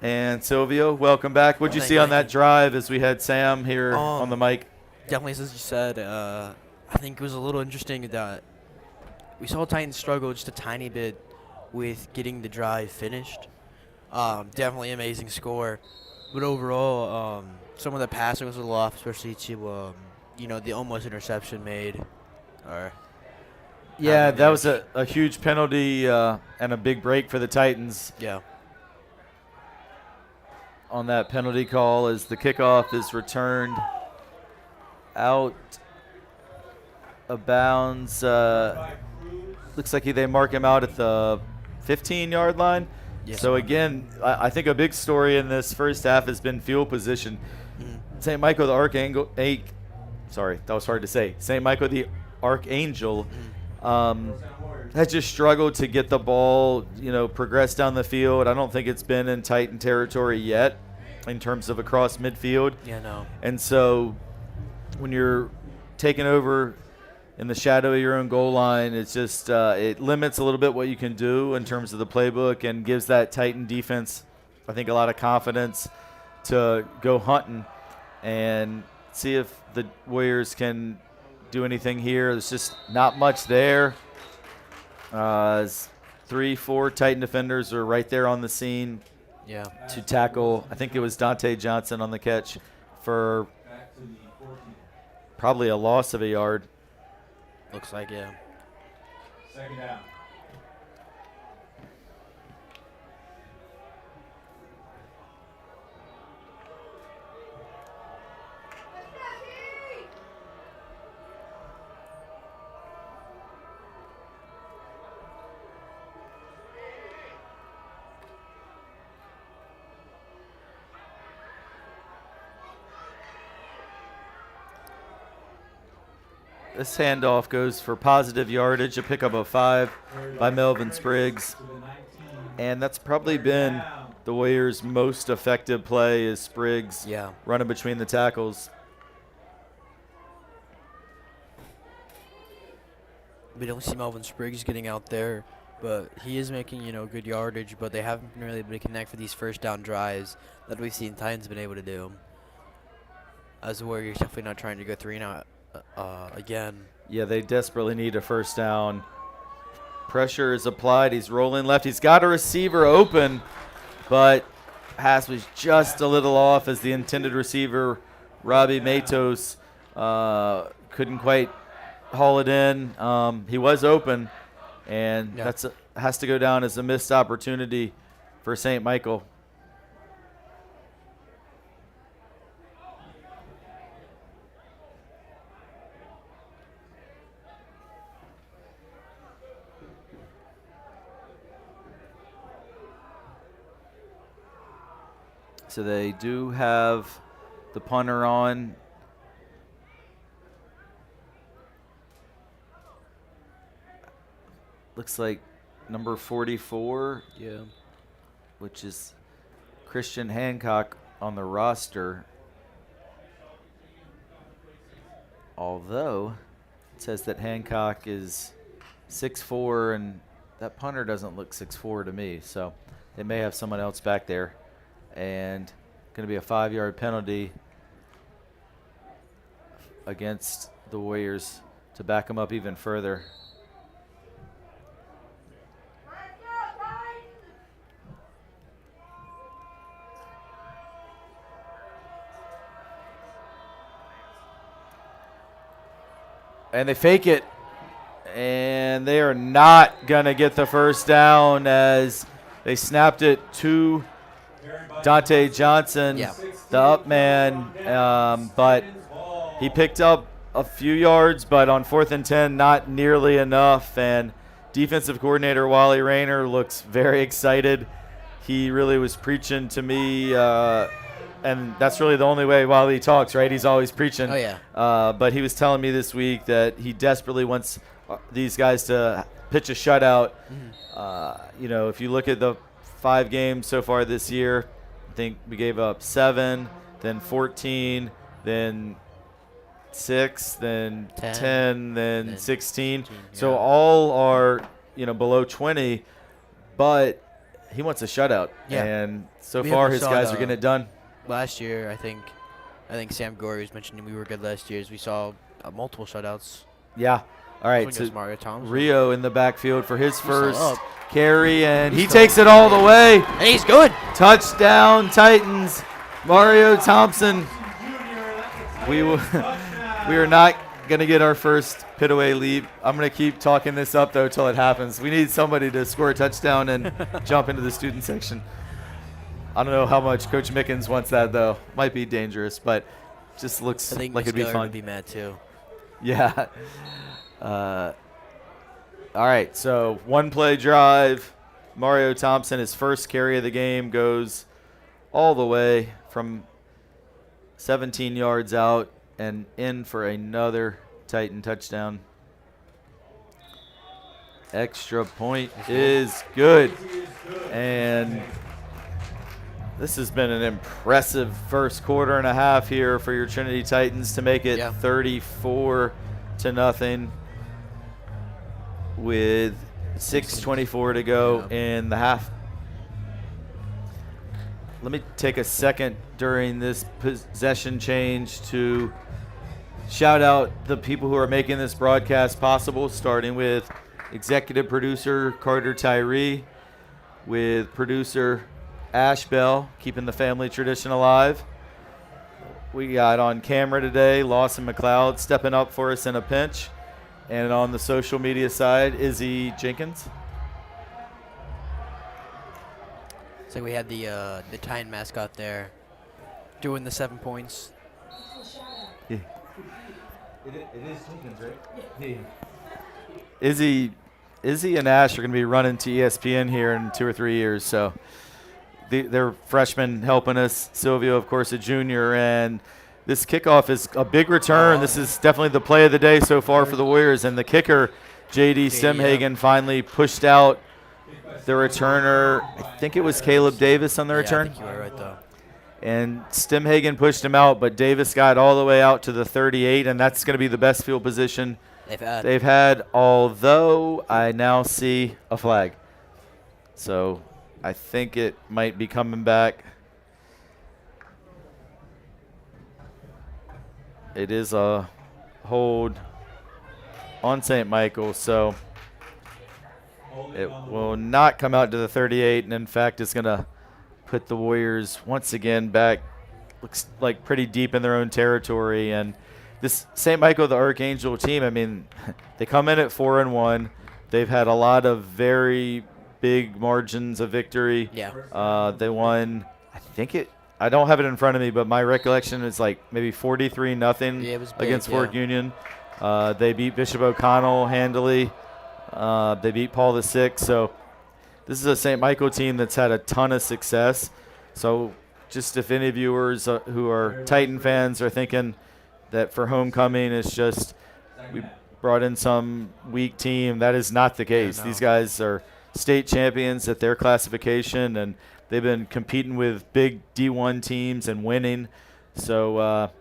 And Silvio, welcome back. What'd you see on that drive as we had Sam here on the mic? Definitely, as you said, I think it was a little interesting that we saw Titans struggle just a tiny bit with getting the drive finished. Definitely amazing score. But overall, some of the passing was a little off, especially to, the almost interception made. Yeah, that was a huge penalty and a big break for the Titans. Yeah. On that penalty call as the kickoff is returned out of bounds. Looks like they mark him out at the 15-yard line. Yes. So, again, I think a big story in this first half has been field position. St. Michael the Archangel, sorry, that was hard to say. St. Michael the Archangel has just struggled to get the ball, progress down the field. I don't think it's been in Titan territory yet in terms of across midfield. Yeah, no. And so when you're taking over in the shadow of your own goal line, it's just it limits a little bit what you can do in terms of the playbook and gives that Titan defense, I think, a lot of confidence to go hunting and see if the Warriors can do anything here. There's just not much there. 3-4 Titan defenders are right there on the scene to tackle. I think it was Dante Johnson on the catch for probably a loss of a yard. Looks like, yeah. Second down. This handoff goes for positive yardage, a pickup of 5 by Melvin Spriggs. And that's probably been the Warriors' most effective play is Spriggs running between the tackles. We don't see Melvin Spriggs getting out there, but he is making, good yardage, but they haven't been really able to connect for these first down drives that we've seen Titans been able to do. As the Warriors definitely not trying to go 3 and out. Again. Yeah, they desperately need a first down. Pressure is applied. He's rolling left. He's got a receiver open, but pass was just a little off as the intended receiver, Robbie Matos, couldn't quite haul it in. He was open, and that's has to go down as a missed opportunity for St. Michael. So they do have the punter on. Looks like number 44. Yeah. Which is Christian Hancock on the roster. Although it says that Hancock is 6'4", and that punter doesn't look 6'4" to me. So they may have someone else back there. And going to be a 5-yard penalty against the Warriors to back them up even further. And they fake it, and they are not going to get the first down as they snapped it to Dante Johnson, the up man, but he picked up a few yards, but on 4th and 10, not nearly enough. And defensive coordinator Wally Rayner looks very excited. He really was preaching to me and that's really the only way while he talks, right? He's always preaching. Oh, yeah. But he was telling me this week that he desperately wants these guys to pitch a shutout. If you look at the 5 games so far this year, I think we gave up 7, then 14, then 6, then 10, then 16. So all are, below 20, but he wants a shutout. Yeah. And so We far haven't his saw guys the- are getting it done. Last year, I think Sam Gorey was mentioning we were good last year. As we saw multiple shutouts. Yeah. All right. This So one goes Mario Thompson. Rio in the backfield for his first up. carry, and he He's takes still it all the way. And he's good. Touchdown, Titans. Mario Thompson. We are not going to get our first pit-away lead. I'm going to keep talking this up, though, till it happens. We need somebody to score a touchdown and jump into the student section. I don't know how much Coach Mickens wants that, though. Might be dangerous, but just looks I think like it'd be Mr. fun. would be mad too. Yeah. All right, so 1-play drive. Mario Thompson, his first carry of the game, goes all the way from 17 yards out and in for another Titan touchdown. Extra point is good. And this has been an impressive first quarter and a half here for your Trinity Titans to make it 34-0 with 6:24 to go in the half. Let me take a second during this possession change to shout out the people who are making this broadcast possible, starting with executive producer Carter Tyree, with producer Ash Bell, keeping the family tradition alive. We got on camera today Lawson McLeod stepping up for us in a pinch. And on the social media side, Izzy Jenkins. So we had the Titan mascot there doing the 7 points. Yeah. It is Jenkins, right? Yeah. Izzy and Ash are going to be running to ESPN here in 2 or 3 years. So they're freshmen helping us. Silvio, of course, a junior. And this kickoff is a big return. This is definitely the play of the day so far for the Warriors. And the kicker, J.D. Stemhagen, finally pushed out the returner. I think it was Caleb Davis on the return. I think you were right, though. And Stemhagen pushed him out, but Davis got all the way out to the 38, and that's going to be the best field position they've had, although I now see a flag. So I think it might be coming back. It is a hold on St. Michael, so it will not come out to the 38, and in fact, it's going to put the Warriors once again back, looks like pretty deep in their own territory. And this St. Michael, the Archangel team, I mean, they come in at 4-1. They've had a lot of very big margins of victory. Yeah. They won, I don't have it in front of me, but my recollection is like maybe 43-0 against Fort Union. They beat Bishop O'Connell handily. They beat Paul VI. So this is a St. Michael team that's had a ton of success. So just if any viewers who are Titan fans are thinking that for homecoming it's just we brought in some weak team, that is not the case. Yeah, no. These guys are state champions at their classification, and they've been competing with big D1 teams and winning. So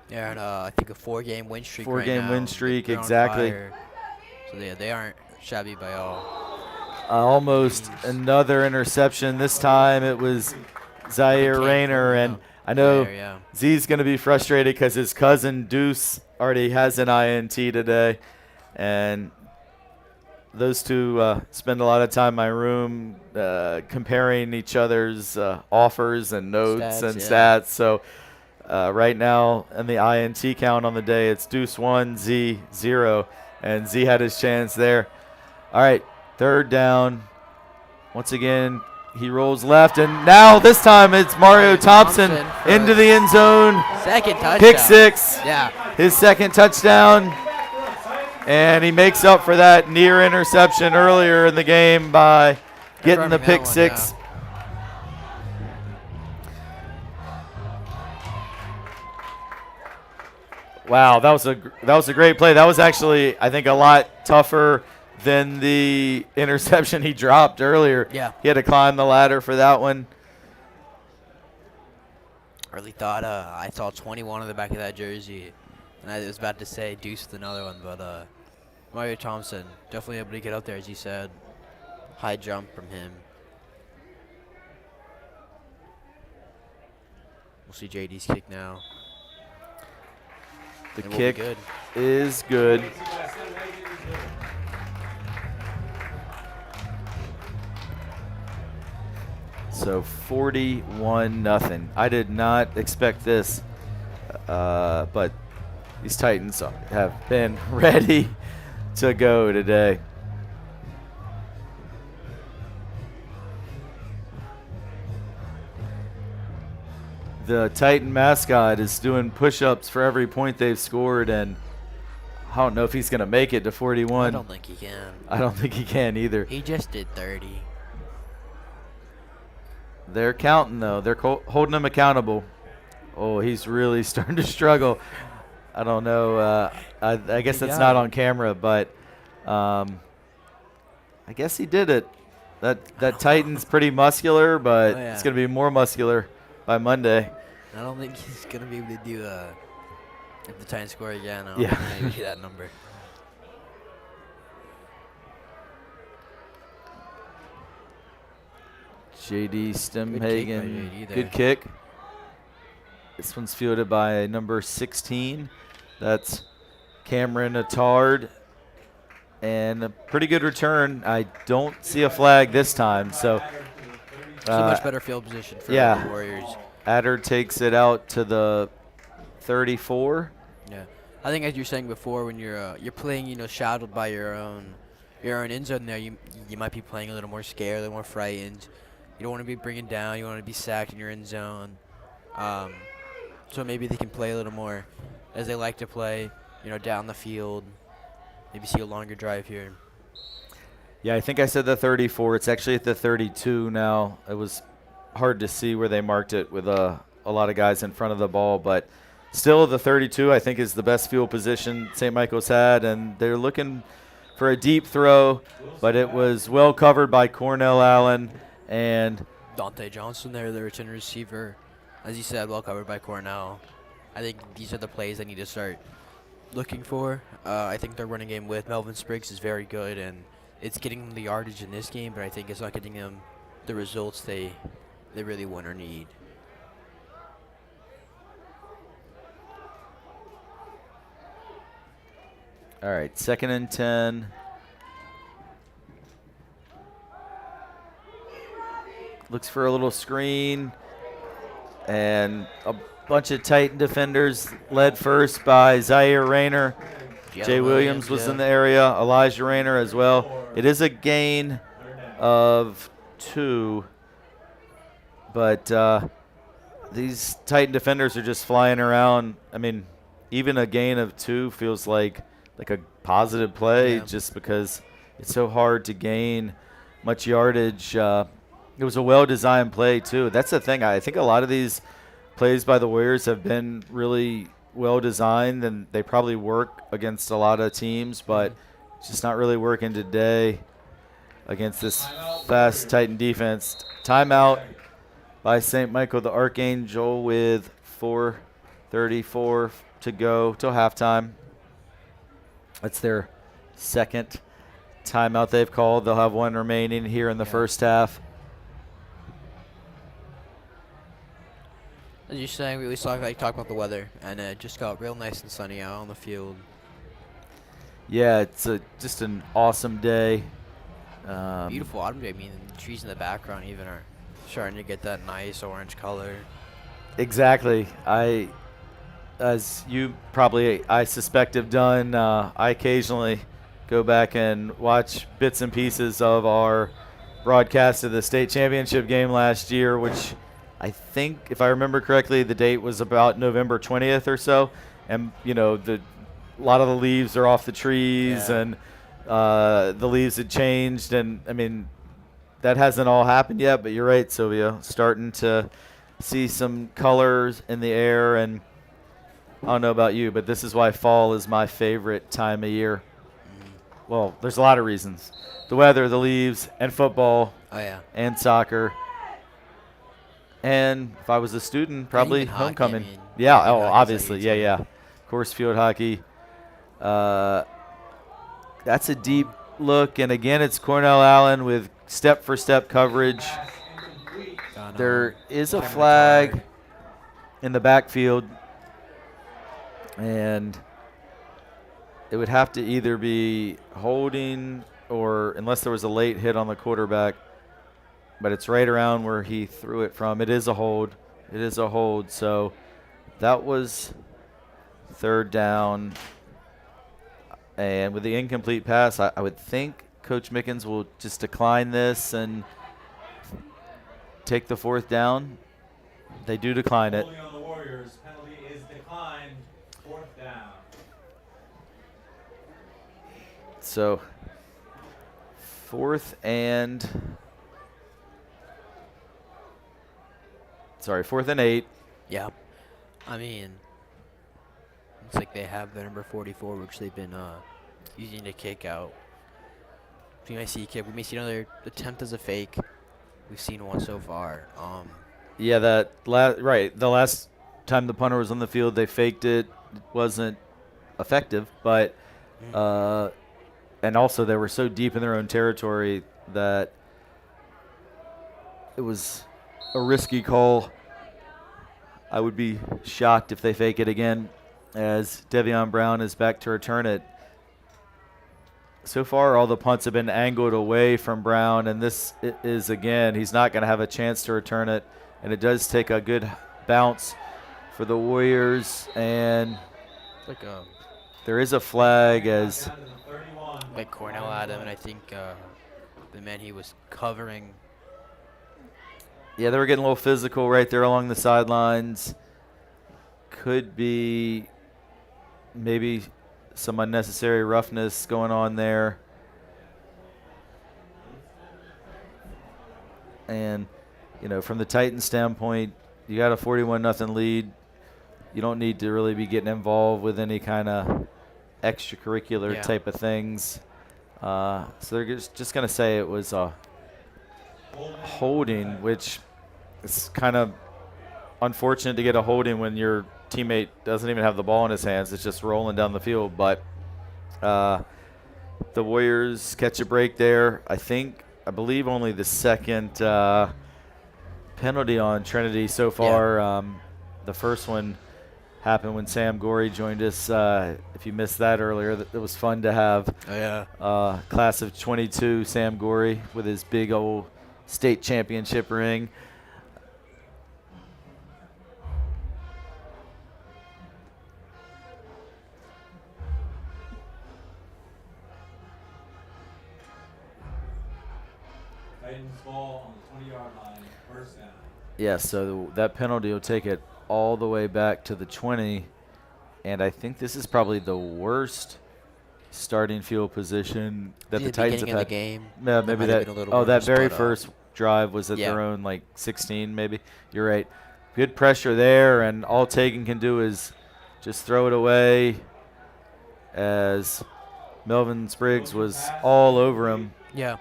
they're on, I think, a 4-game win streak. Four-game win streak, They're on exactly. fire. So yeah, they aren't shabby by all. Almost another interception. This time it was Zaire Rayner, and I know Z's going to be frustrated because his cousin Deuce already has an INT today, and those two spend a lot of time in my room comparing each other's offers and notes and stats. So right now in the INT count on the day, it's Deuce 1, Z 0, and Z had his chance there. All right, third down. Once again, he rolls left, and now this time it's Mario Thompson into the end zone. Second touchdown. Pick 6. Yeah. His second touchdown. And he makes up for that near interception earlier in the game by getting the pick 6. Wow, that was a great play. That was actually, I think, a lot tougher than the interception he dropped earlier. Yeah. He had to climb the ladder for that one. I really thought I saw 21 on the back of that jersey, and I was about to say deuce with another one, but Mario Thompson definitely able to get up there, as you said. High jump from him. We'll see JD's kick now. The And we'll be kick good. is good. So 41-0. I did not expect this, but these Titans have been ready to go today. The Titan mascot is doing push-ups for every point they've scored, and I don't know if he's going to make it to 41. I don't think he can. I don't think he can either. He just did 30. They're counting, though. They're holding him accountable. Oh, he's really starting to struggle. I don't know. I guess that's not on camera, but I guess he did it. That Titan's pretty muscular, but Oh, yeah. it's going to be more muscular by Monday. I don't think he's going to be able to do if the Titans score again. I don't Yeah. think maybe that number. JD Good kick by Stemhagen. JD there. Good kick. This one's fielded by number 16. That's Cameron Attard. And a pretty good return. I don't see a flag this time. So It's a much better field position for yeah. the Warriors. Adder takes it out to the 34. Yeah, I think as you're saying before, when you're playing, shadowed by your own end zone there, you might be playing a little more scared, a little more frightened. You don't want to be bringing down. You want to be sacked in your end zone. So maybe they can play a little more as they like to play, down the field. Maybe see a longer drive here. Yeah, I think I said the 34. It's actually at the 32 now. It was hard to see where they marked it with a lot of guys in front of the ball, but still the 32 I think is the best field position St. Michael's had, and they're looking for a deep throw, but it was well covered by Cornell Allen and Dante Johnson there, the return receiver. As you said, well covered by Cornell. I think these are the plays they need to start looking for. I think their running game with Melvin Spriggs is very good, and it's getting them the yardage in this game, but I think it's not getting them the results they really want or need. all right, 2nd and 10. Looks for a little screen, and a bunch of Titan defenders led first by Zaire Rayner. Jay Williams was in the area, Elijah Rayner as well. It is a gain of 2, but these Titan defenders are just flying around. I mean, even a gain of 2 feels like a positive play, just because it's so hard to gain much yardage. It was a well-designed play, too. That's the thing. I think a lot of these plays by the Warriors have been really well-designed, and they probably work against a lot of teams, but it's just not really working today against this fast Titan defense. Timeout by St. Michael the Archangel with 4:34 to go till halftime. That's their second timeout they've called. They'll have one remaining here in the first half. As you're saying, we always talk about the weather, and it just got real nice and sunny out on the field. Yeah, it's just an awesome day. Beautiful autumn day. I mean, the trees in the background even are starting to get that nice orange color. Exactly. As you probably, I suspect, have done, I occasionally go back and watch bits and pieces of our broadcast of the state championship game last year, which I think, if I remember correctly, the date was about November 20th or so. And, a lot of the leaves are off the trees, and the leaves had changed. And, I mean, that hasn't all happened yet, but you're right, Sylvia. Starting to see some colors in the air, and I don't know about you, but this is why fall is my favorite time of year. Well, there's a lot of reasons. The weather, the leaves, and football, Oh yeah. and soccer. And if I was a student, probably even hockey, homecoming. I mean, yeah, even oh, hockey's obviously. like Yeah, it's yeah. Course field hockey. That's a deep look. And again, it's Cornell Allen with step-for-step coverage. There is a flag in the backfield. And it would have to either be holding or unless there was a late hit on the quarterback. But it's right around where he threw it from. It is a hold. It is a hold. So that was third down. And with the incomplete pass, I would think Coach Mickens will just decline this and take the fourth down. They do decline it. Holding on the Warriors. Penalty is declined. Fourth down. So fourth and 8. Yeah. I mean, it's like they have their number 44, which they've been using to kick out. We may see another attempt as a fake. We've seen one so far. Yeah, the last time the punter was on the field, they faked it. It wasn't effective, but and also they were so deep in their own territory that it was a risky call. I would be shocked if they fake it again, as Devion Brown is back to return it. So far, all the punts have been angled away from Brown, and this is, again, he's not going to have a chance to return it. And it does take a good bounce for the Warriors, and Like there is a flag as like Cornell Adam, and I think the man he was covering. yeah, they were getting a little physical right there along the sidelines. Could be maybe some unnecessary roughness going on there. And, you know, from the Titans standpoint, you got a 41-0 lead. You don't need to really be getting involved with any kind of extracurricular type of things. So they're just going to say it was a holding, which is kind of unfortunate to get a holding when your teammate doesn't even have the ball in his hands. It's just rolling down the field. But the Warriors catch a break there. I believe only the second penalty on Trinity so far. The first one happened when Sam Gorey joined us. If you missed that earlier, it was fun to have class of 22 Sam Gorey with his big old state championship ring. Titans ball on the 20-yard line. First down. Yeah, so that penalty will take it all the way back to the 20. And I think this is probably the worst starting field position that the Titans have had. The game, Yeah, maybe that. Oh, that very first drive was at their own, 16 maybe. You're right. Good pressure there, and all Tegan can do is just throw it away as Melvin Spriggs was all over him. Yeah.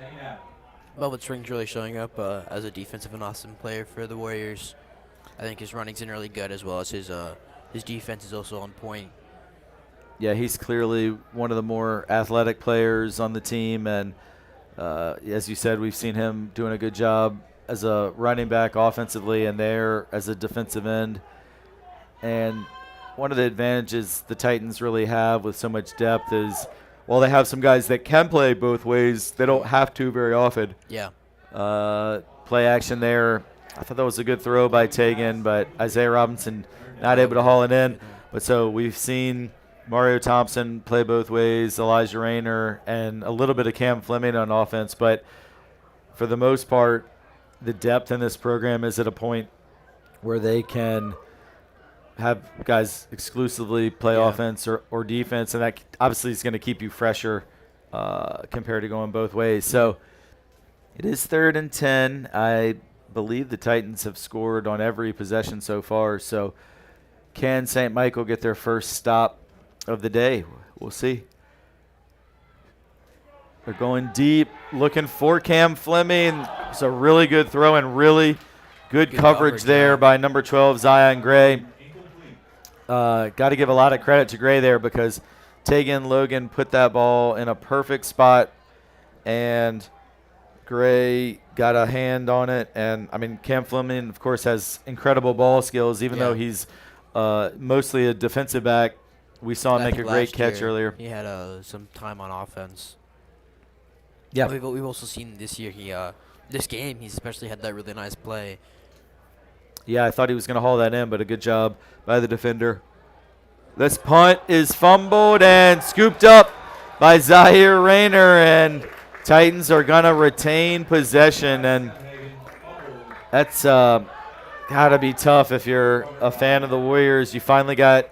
Second down. Melvin Spriggs really showing up as a defensive and awesome player for the Warriors. I think his running's in really good, as well as his defense is also on point. Yeah, he's clearly one of the more athletic players on the team, and as you said, we've seen him doing a good job as a running back offensively and there as a defensive end. And one of the advantages the Titans really have with so much depth is, while they have some guys that can play both ways, they don't have to very often. Yeah. Play action there. I thought that was a good throw by Tegan, but Isaiah Robinson not able to haul it in. But so we've seen Mario Thompson play both ways, Elijah Rayner, and a little bit of Cam Fleming on offense. But for the most part, the depth in this program is at a point where they can have guys exclusively play offense or defense, and that obviously is going to keep you fresher compared to going both ways. So it is 3rd and 10. I believe the Titans have scored on every possession so far. So Can St. Michael get their first stop of the day? We'll see. They're going deep, looking for Cam Fleming. It's a really good throw and really good coverage there yeah. by number 12, Zion Gray. Got to give a lot of credit to Gray there because Tegan Logan put that ball in a perfect spot, and Gray got a hand on it. And, I mean, Cam Fleming, of course, has incredible ball skills, even though he's mostly a defensive back. We saw him make a great catch earlier. He had some time on offense. Yeah. We've also seen this year, this game, he's especially had that really nice play. Yeah, I thought he was going to haul that in, but a good job by the defender. This punt is fumbled and scooped up by Zaire Rayner, and Titans are going to retain possession, and that's got to be tough if you're a fan of the Warriors. You finally got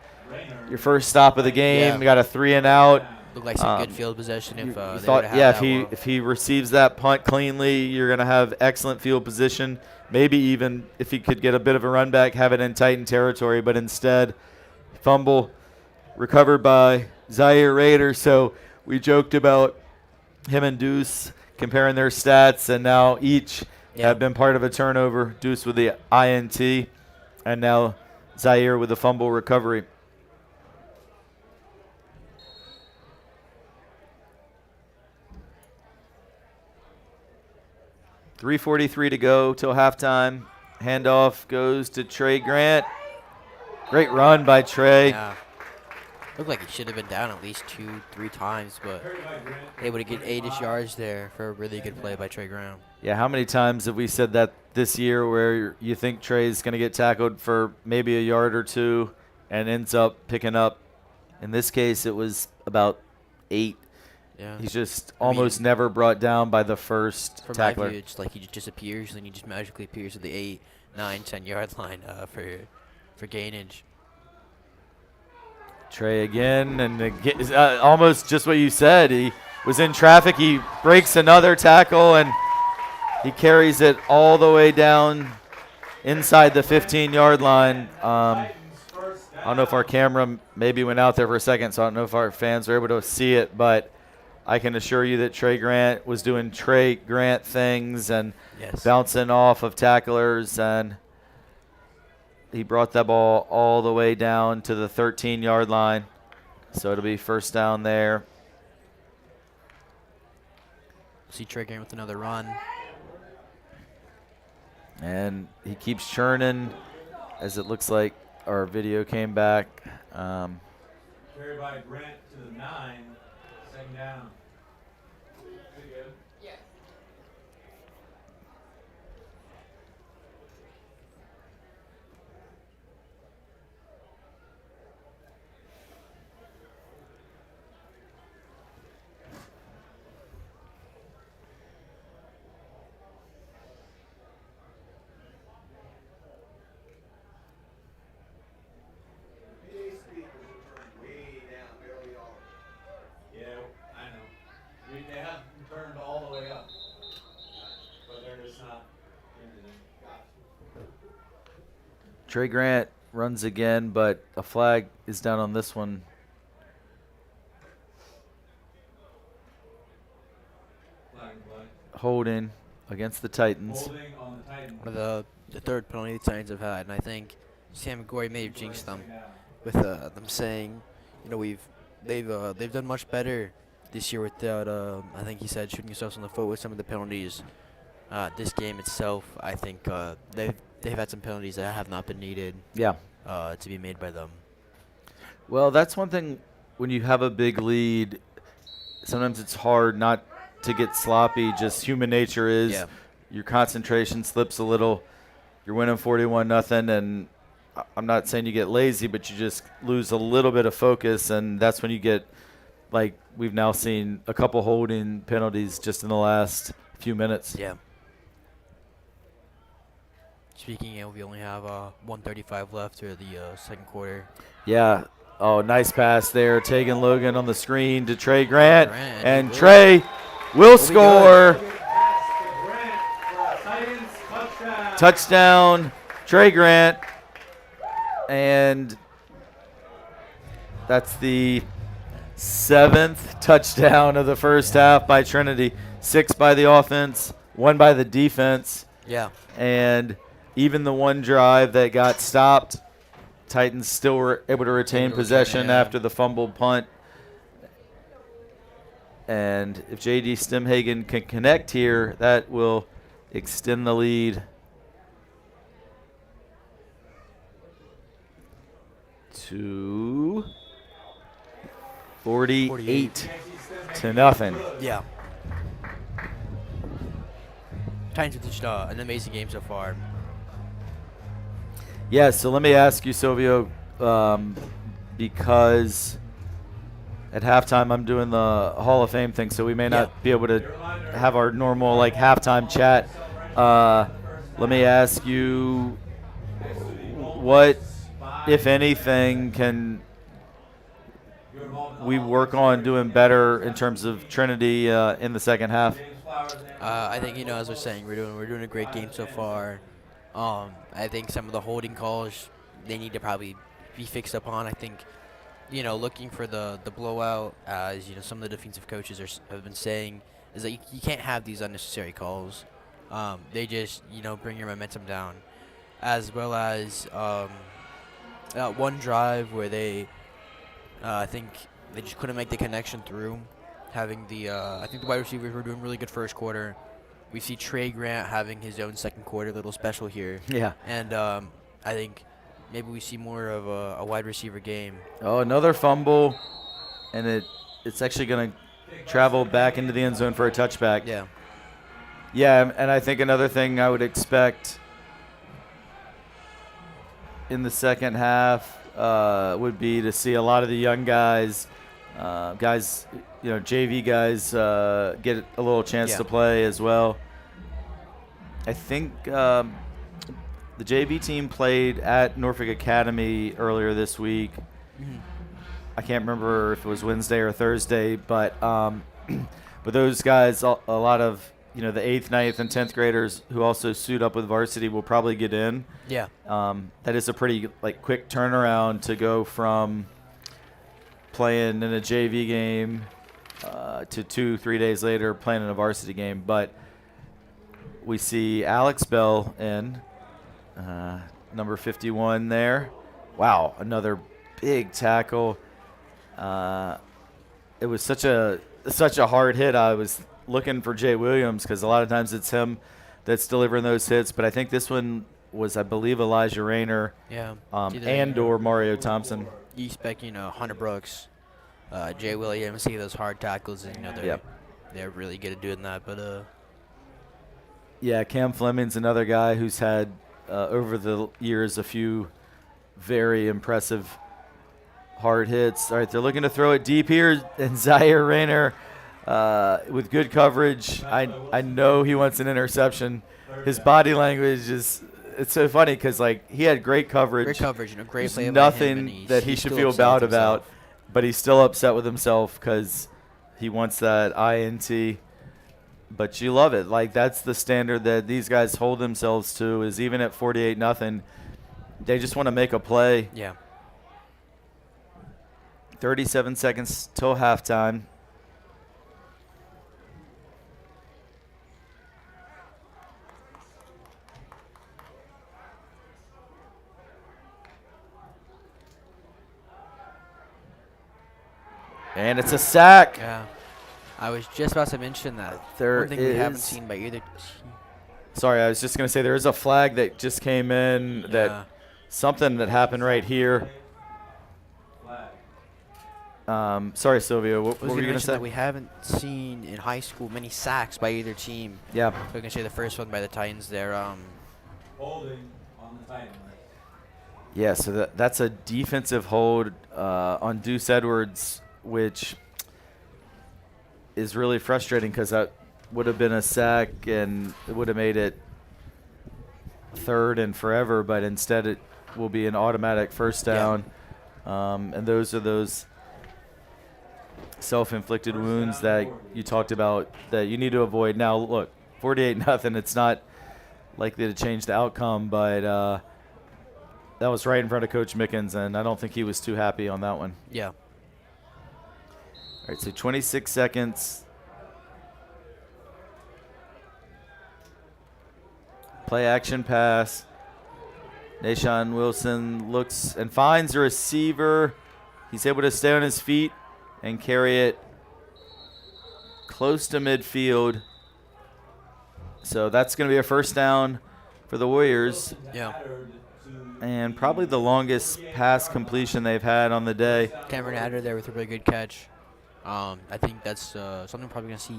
your first stop of the game. You got a 3-and-out. Looked like some good field possession if You they thought, would've had if he receives that punt cleanly, you're going to have excellent field position. Maybe even if he could get a bit of a run back, have it in Titan territory. But instead, fumble recovered by Zaire Raider. So we joked about him and Deuce comparing their stats, and now each have been part of a turnover. Deuce with the INT, and now Zaire with the fumble recovery. .343 to go till halftime. Handoff goes to Trey Grant. Great run by Trey. Yeah. Looked like he should have been down at least 2-3 times, but able to get 8-ish yards there for a really good play by Trey Grant. Yeah, how many times have we said that this year where you think Trey's going to get tackled for maybe a yard or two and ends up picking up? In this case, it was about 8. Yeah. He's just almost never brought down by the first From tackler. my view, it's like he just disappears, and he just magically appears at the 8, 9, 10 yard line for gainage. Trey again, and almost just what you said. He was in traffic. He breaks another tackle, and he carries it all the way down inside the 15-yard line. I don't know if our camera maybe went out there for a second, so I don't know if our fans were able to see it, but I can assure you that Trey Grant was doing Trey Grant things and bouncing off of tacklers, and he brought that ball all the way down to the 13-yard line. So it'll be first down there. See Trey Grant with another run. And he keeps churning as it looks like our video came back. Carry by Grant to the 9, second down. They have turned all the way up, but they're just not into them. Trey Grant runs again, but a flag is down on this one. Flag and play. Holding against the Titans. Holding on the Titans. One of the third penalty the Titans have had, and I think Sam McGorry may have jinxed them with them saying, you know, they've done much better this year without, I think he said, shooting themselves in the foot with some of the penalties. This game itself, I think they've had some penalties that have not been needed. Yeah. To be made by them. Well, that's one thing when you have a big lead. Sometimes it's hard not to get sloppy. Just human nature is your concentration slips a little. You're winning 41-0, and I'm not saying you get lazy, but you just lose a little bit of focus, and that's when you get, like we've now seen, a couple holding penalties just in the last few minutes. Yeah. Speaking of, we only have 1:35 left for the second quarter. Yeah. Oh, nice pass there. Tegan Logan on the screen to Trey Grant. And Trey will score. Touchdown, Trey Grant. And That's the 7th touchdown of the first half by Trinity. 6 by the offense, 1 by the defense. Yeah. And even the one drive that got stopped, Titans still were able to retain Able to retain it, possession yeah. after the fumbled punt. And if J.D. Stemhagen can connect here, that will extend the lead to 48 to nothing. Yeah. Titans with just an amazing game so far. Yeah, so let me ask you, Silvio, because at halftime I'm doing the Hall of Fame thing, so we may not be able to have our normal like halftime chat. Let me ask you, what, if anything, can we work on doing better in terms of Trinity in the second half? I think, as we're saying, we're doing a great game so far. I think some of the holding calls, they need to probably be fixed upon. I think, looking for the blowout, as some of the defensive coaches have been saying, is that you can't have these unnecessary calls. They just bring your momentum down, as well as one drive where they I think they just couldn't make the connection through. Having I think the wide receivers were doing really good first quarter. We see Trey Grant having his own second quarter little special here. Yeah. And I think maybe we see more of a wide receiver game. Oh, another fumble, and it's actually going to travel back into the end zone for a touchback. Yeah. Yeah, and I think another thing I would expect in the second half would be to see a lot of the young guys, JV guys, get a little chance to play as well. I think the JV team played at Norfolk Academy earlier this week. Mm-hmm. I can't remember if it was Wednesday or Thursday, but those guys, a lot of the 8th, 9th, and 10th graders who also suit up with varsity will probably get in. Yeah. That is a pretty quick turnaround to go from playing in a JV game to 2-3 days later playing in a varsity game. But we see Alex Bell in, number 51 there. Wow, another big tackle. It was such a hard hit. I was looking for Jay Williams because a lot of times it's him that's delivering those hits. But I think this one was, I believe, Elijah Rayner and/or Mario Thompson. You expect, Hunter Brooks, Jay Williams, see those hard tackles, and they're really good at doing that. But yeah, Cam Fleming's another guy who's had over the years a few very impressive hard hits. All right, they're looking to throw it deep here, and Zaire Rayner with good coverage. I know he wants an interception. His body language is – it's so funny because, he had great coverage. Great coverage, great play There's by nothing him, that he should feel bad about, but he's still upset with himself because he wants that INT. But you love it. That's the standard that these guys hold themselves to, is even at 48-0, they just want to make a play. Yeah. 37 seconds till halftime. And it's a sack. Yeah. I was just about to mention that. There One thing we haven't seen by either team. Sorry, I was just going to say there is a flag that just came in, that something that happened right here. Sorry, Silvio. What were you going to say? That we haven't seen in high school many sacks by either team. Yeah. So we can say the first one by the Titans there. Holding on the Titans. Yeah, so that's a defensive hold on Deuce Edwards, which is really frustrating because that would have been a sack and it would have made it 3rd and forever, but instead it will be an automatic first down. And those are those self-inflicted wounds that you talked about that you need to avoid. Now, look, 48-0, it's not likely to change the outcome, but that was right in front of Coach Mickens, and I don't think he was too happy on that one. Yeah. All right, so 26 seconds. Play action pass. Nashawn Wilson looks and finds a receiver. He's able to stay on his feet and carry it close to midfield. So that's going to be a first down for the Warriors. Yeah. And probably the longest pass completion they've had on the day. Cameron Adder there with a really good catch. I think that's something we're probably going to see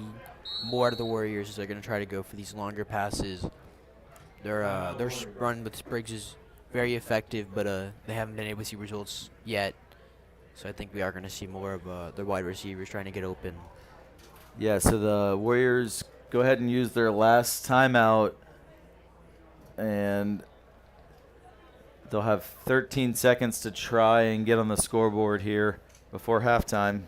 more out of the Warriors is they're going to try to go for these longer passes. Their run with Spriggs is very effective, but they haven't been able to see results yet. So I think we are going to see more of the wide receivers trying to get open. Yeah, so the Warriors go ahead and use their last timeout, and they'll have 13 seconds to try and get on the scoreboard here before halftime.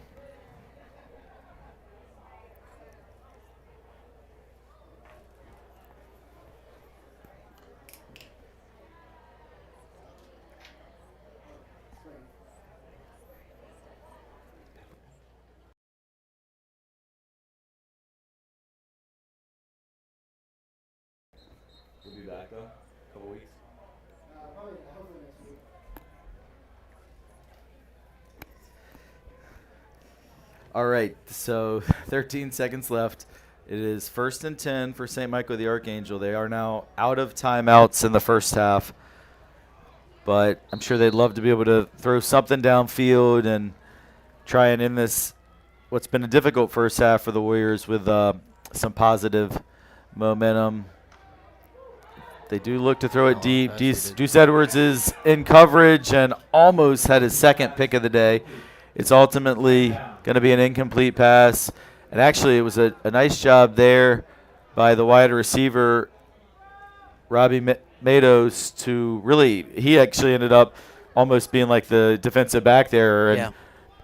We'll be back though, a couple weeks. All right, so 13 seconds left. It is 1st and 10 for St. Michael the Archangel. They are now out of timeouts in the first half, but I'm sure they'd love to be able to throw something downfield and try and end this, what's been a difficult first half for the Warriors, with some positive momentum. They do look to throw it deep. Deuce Edwards is in coverage and almost had his second pick of the day. It's ultimately going to be an incomplete pass. And actually, it was a nice job there by the wide receiver, Robbie Matos, to really, he actually ended up almost being like the defensive back there and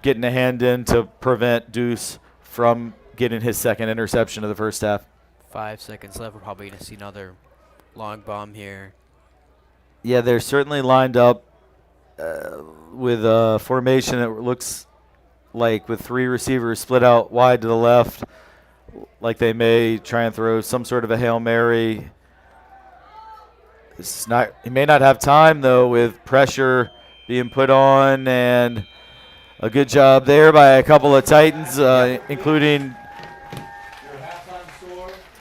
getting a hand in to prevent Deuce from getting his second interception of the first half. 5 seconds left. We're probably going to see another long bomb here. Yeah, they're certainly lined up with a formation that looks like with 3 receivers split out wide to the left, like they may try and throw some sort of a Hail Mary. It's not. He may not have time, though, with pressure being put on, and a good job there by a couple of Titans, including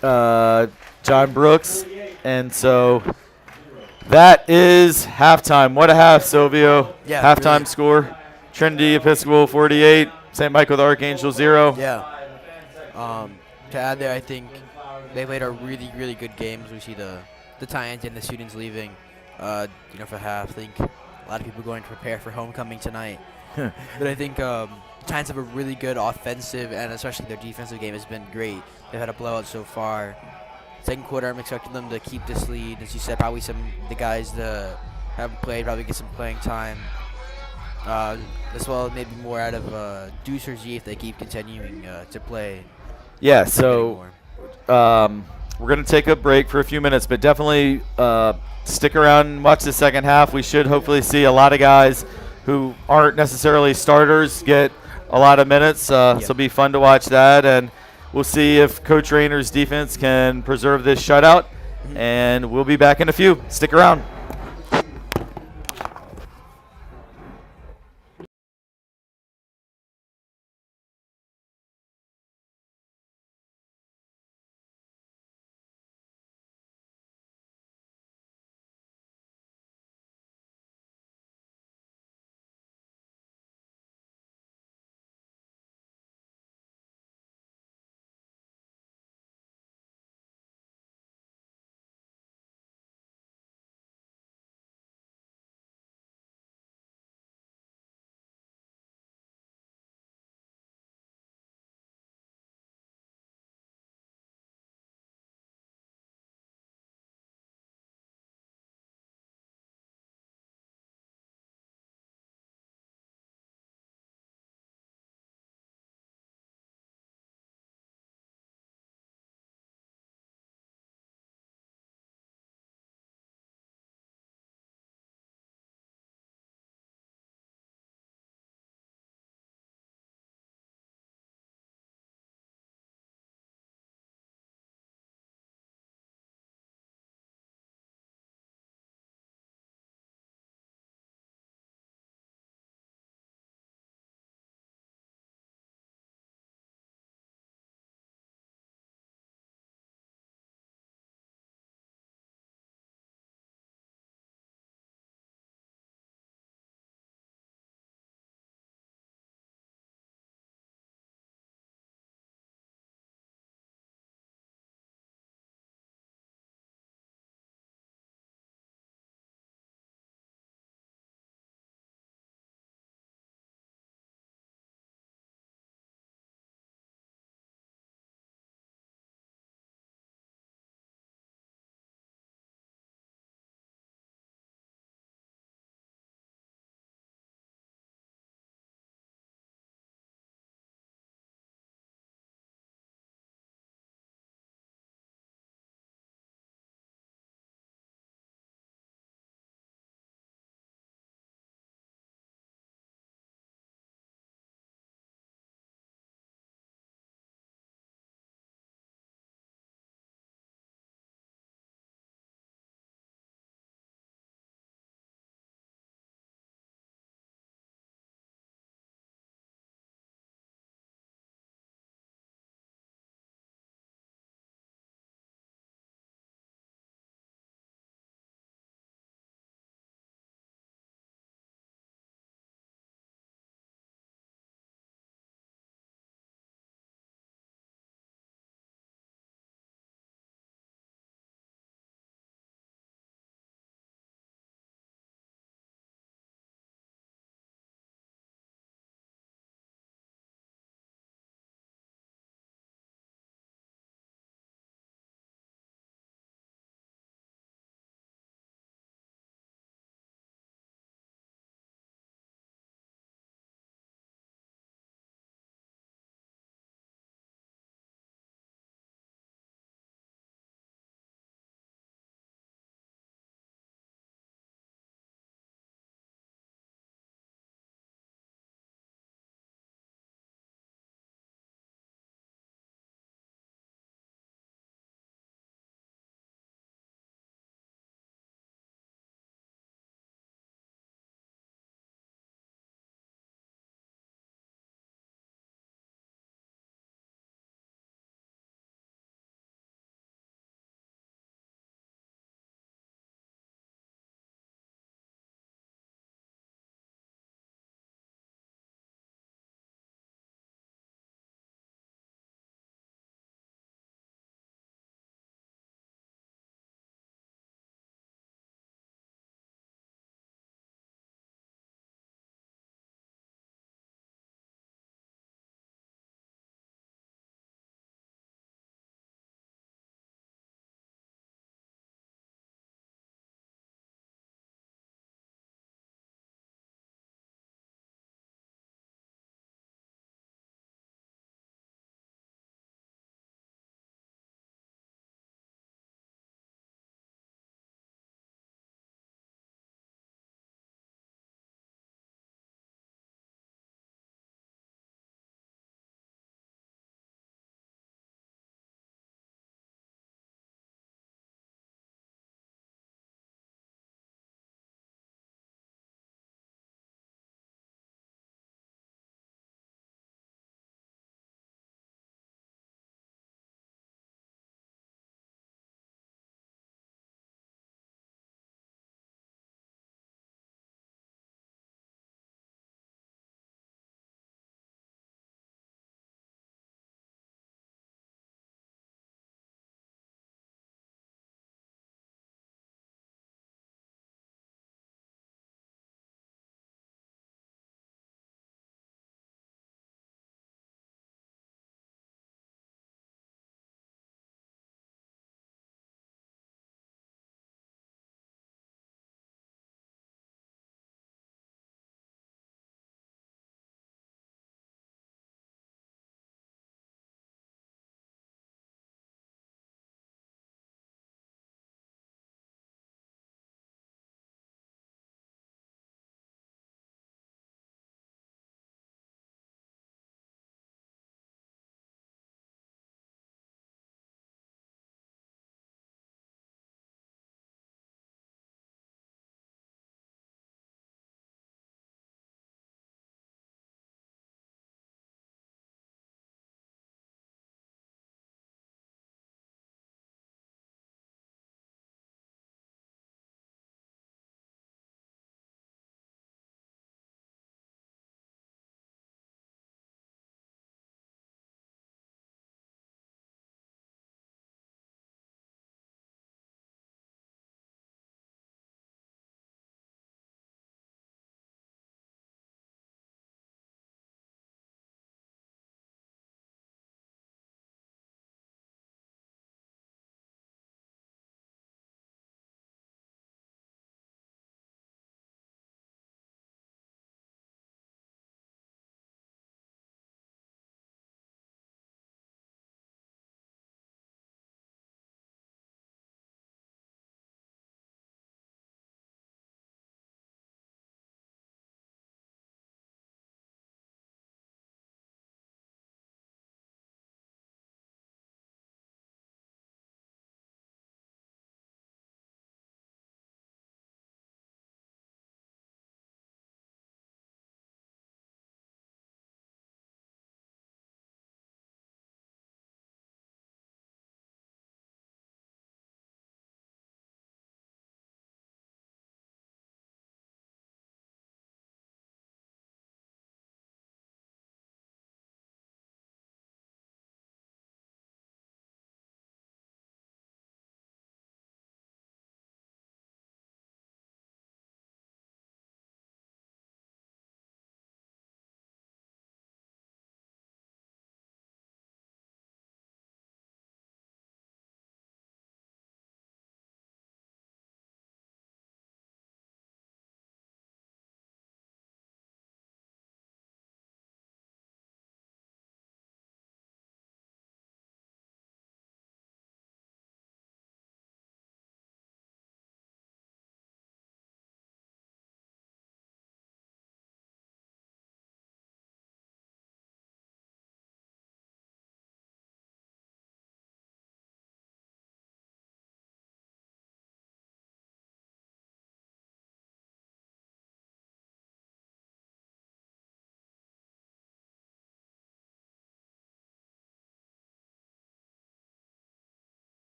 John Brooks. And so that is halftime. What a half, Silvio. Yeah, halftime really. score. Trinity Episcopal 48, St. Michael the Archangel 0. Yeah. To add there, I think they played a really, really good game. We see the Titans and the students leaving, for half. I think a lot of people going to prepare for homecoming tonight. But I think Titans have a really good offensive, and especially their defensive game has been great. They've had a blowout so far. Second quarter, I'm expecting them to keep this lead. As you said, probably the guys that haven't played probably get some playing time. As well as maybe more out of Deuce or Z if they keep continuing to play. Yeah, so we're going to take a break for a few minutes, but definitely stick around and watch the second half. We should hopefully see a lot of guys who aren't necessarily starters get a lot of minutes, so it'll be fun to watch that. And we'll see if Coach Rayner's defense can preserve this shutout, and we'll be back in a few. Stick around.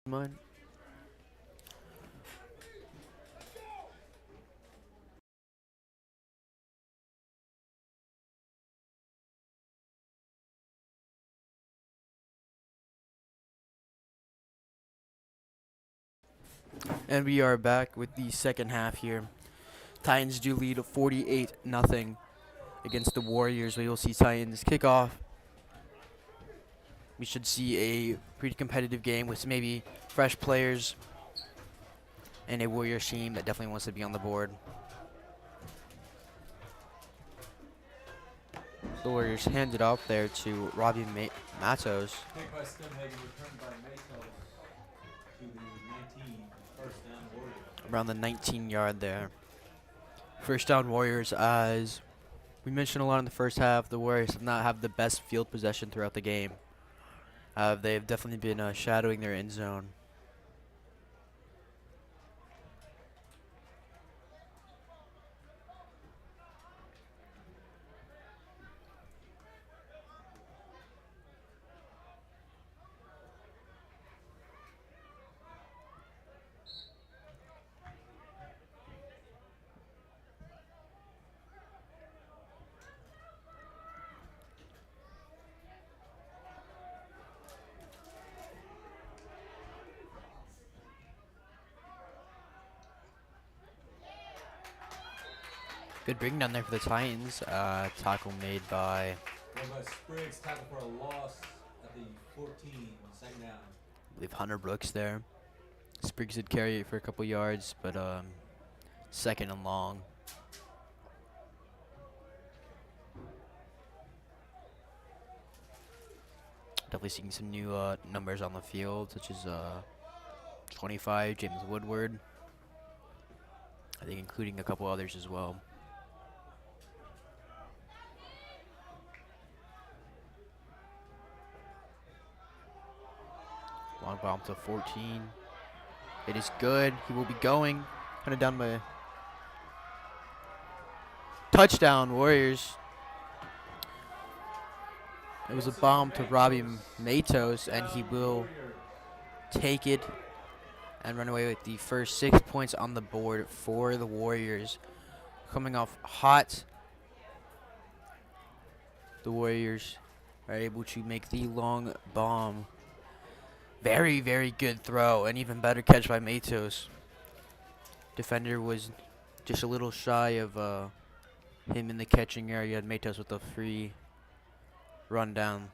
Mine. And we are back with the second half here. Titans do lead 48-0 against the Warriors. We will see Titans kick off. We should see a pretty competitive game with maybe fresh players and a Warriors team that definitely wants to be on the board. The Warriors hand it off there to Robbie Matos. Pick by Stemhagen, returned by Matos to the 19, first down Warriors. Around the 19-yard there. First down Warriors. As we mentioned a lot in the first half, the Warriors have not had the best field possession throughout the game. They've definitely been shadowing their end zone. Good bring down there for the Titans. Tackle made by, Run by Spriggs, tackle for a loss at the 14, second down. I believe, Hunter Brooks there. Spriggs did carry it for a couple yards, but second and long. Definitely seeing some new numbers on the field, such as 25, James Woodward. I think including a couple others as well. Long bomb to 14. It is good. He will be going. Kind of down by touchdown, Warriors. It was a bomb to Robbie Matos, and he will take it and run away with the first 6 points on the board for the Warriors. Coming off hot, the Warriors are able to make the long bomb. Very, very good throw, and even better catch by Matos. Defender was just a little shy of him in the catching area, and Matos with a free run down.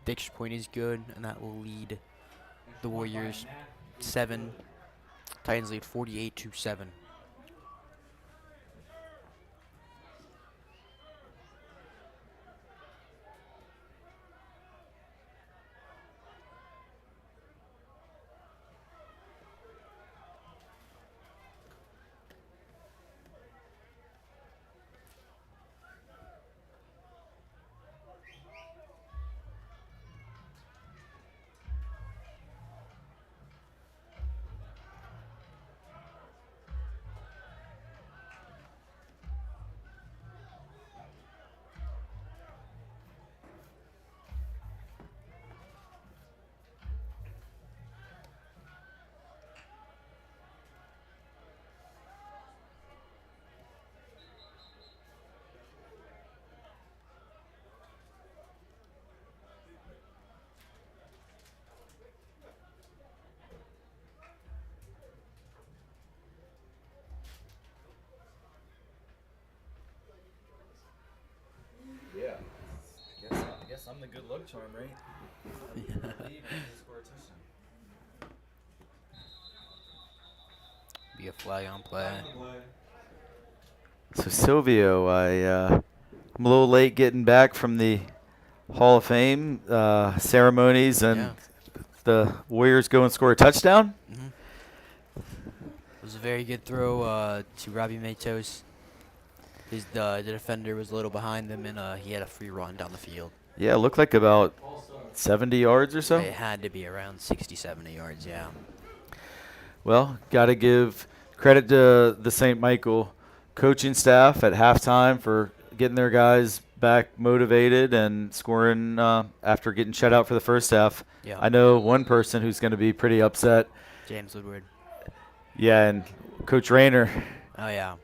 The extra point is good, and that will lead the Warriors 7. Titans lead 48-7. Yeah. I guess I'm the good luck charm, right? Be a flag on play. So Silvio, I'm a little late getting back from the Hall of Fame ceremonies, and Yeah. the Warriors go and score a touchdown. It was a very good throw to Robbie Matos. The defender was a little behind him, and he had a free run down the field. Yeah, it looked like about 70 yards or so. It had to be around 60, 70 yards, yeah. Well, got to give credit to the St. Michael coaching staff at halftime for getting their guys back motivated and scoring after getting shut out for the first half. Yeah. I know one person who's going to be pretty upset. James Woodward. Yeah, and Coach Rayner. Oh, yeah.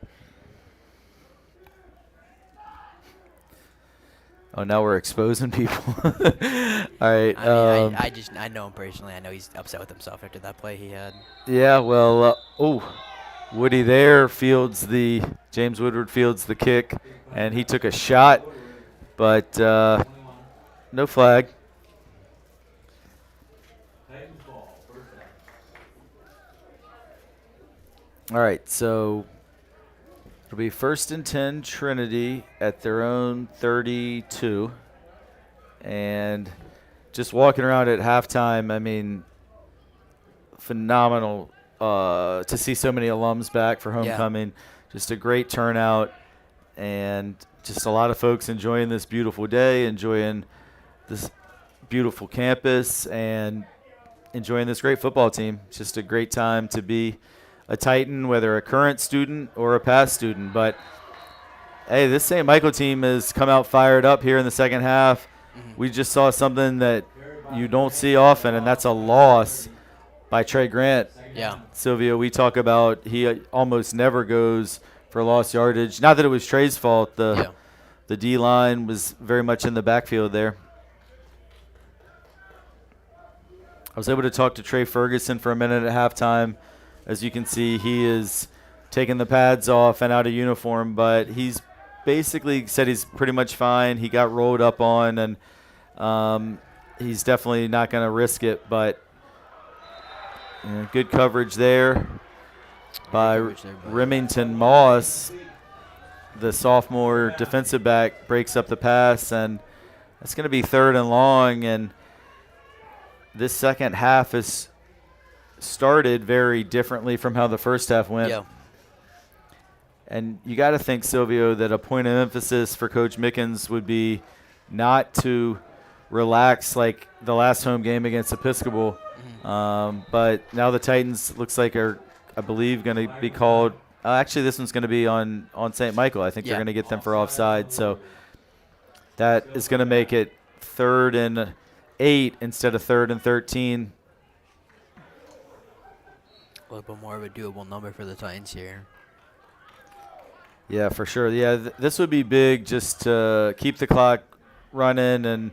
Oh, now we're exposing people. All right. I mean, I know him personally. I know he's upset with himself after that play he had. Yeah, well, Woody there James Woodward fields the kick, and he took a shot, but no flag. Titans ball, first down. All right, so it'll be 1st and 10 Trinity at their own 32. And just walking around at halftime, I mean, phenomenal to see so many alums back for homecoming. Just a great turnout, and just a lot of folks enjoying this beautiful day, enjoying this beautiful campus, and enjoying this great football team. It's just a great time to be a Titan, whether a current student or a past student. But, hey, this St. Michael team has come out fired up here in the second half. We just saw something that you don't see often, and that's a loss by Trey Grant. Yeah. Silvio, we talk about he almost never goes for lost yardage. Not that it was Trey's fault. The D-line was very much in the backfield there. I was able to talk to Trey Ferguson for a minute at halftime. As you can see, he is taking the pads off and out of uniform, but he's basically said he's pretty much fine. He got rolled up on, and he's definitely not going to risk it, but good coverage there by Remington Moss. The sophomore defensive back breaks up the pass, and that's going to be 3rd and long, and this second half is started very differently from how the first half went. Yeah. And you got to think, Silvio, that a point of emphasis for Coach Mickens would be not to relax like the last home game against Episcopal. But now the Titans looks like are, I believe, going to be called. Actually, this one's going to be on St. Michael. I think they're going to get them for offside. So that is going to make it 3rd and 8 instead of 3rd and 13. A little bit more of a doable number for the Titans here. Yeah, for sure. Yeah, this would be big just to keep the clock running, and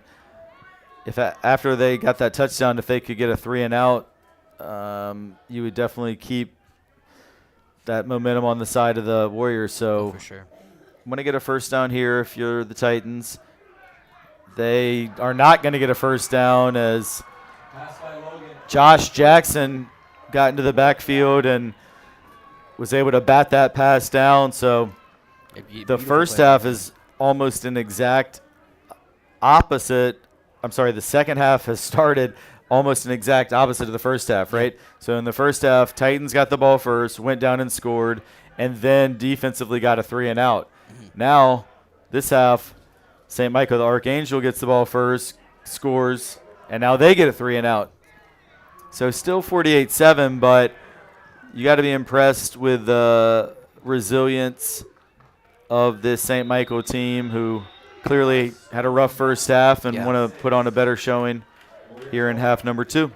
if after they got that touchdown, if they could get a 3 and out, you would definitely keep that momentum on the side of the Warriors. So for sure. I'm going to get a first down here if you're the Titans. They are not going to get a first down as Pass by Logan. Josh Jackson got into the backfield and was able to bat that pass down. So the first half is almost an exact opposite. I'm sorry, the second half has started almost an exact opposite of the first half, right? So in the first half, Titans got the ball first, went down and scored, and then defensively got a 3 and out. Now, this half, St. Michael, the Archangel, gets the ball first, scores, and now they get a 3 and out. So still 48-7, but you got to be impressed with the resilience of this St. Michael team, who clearly had a rough first half and want to put on a better showing here in half number 2.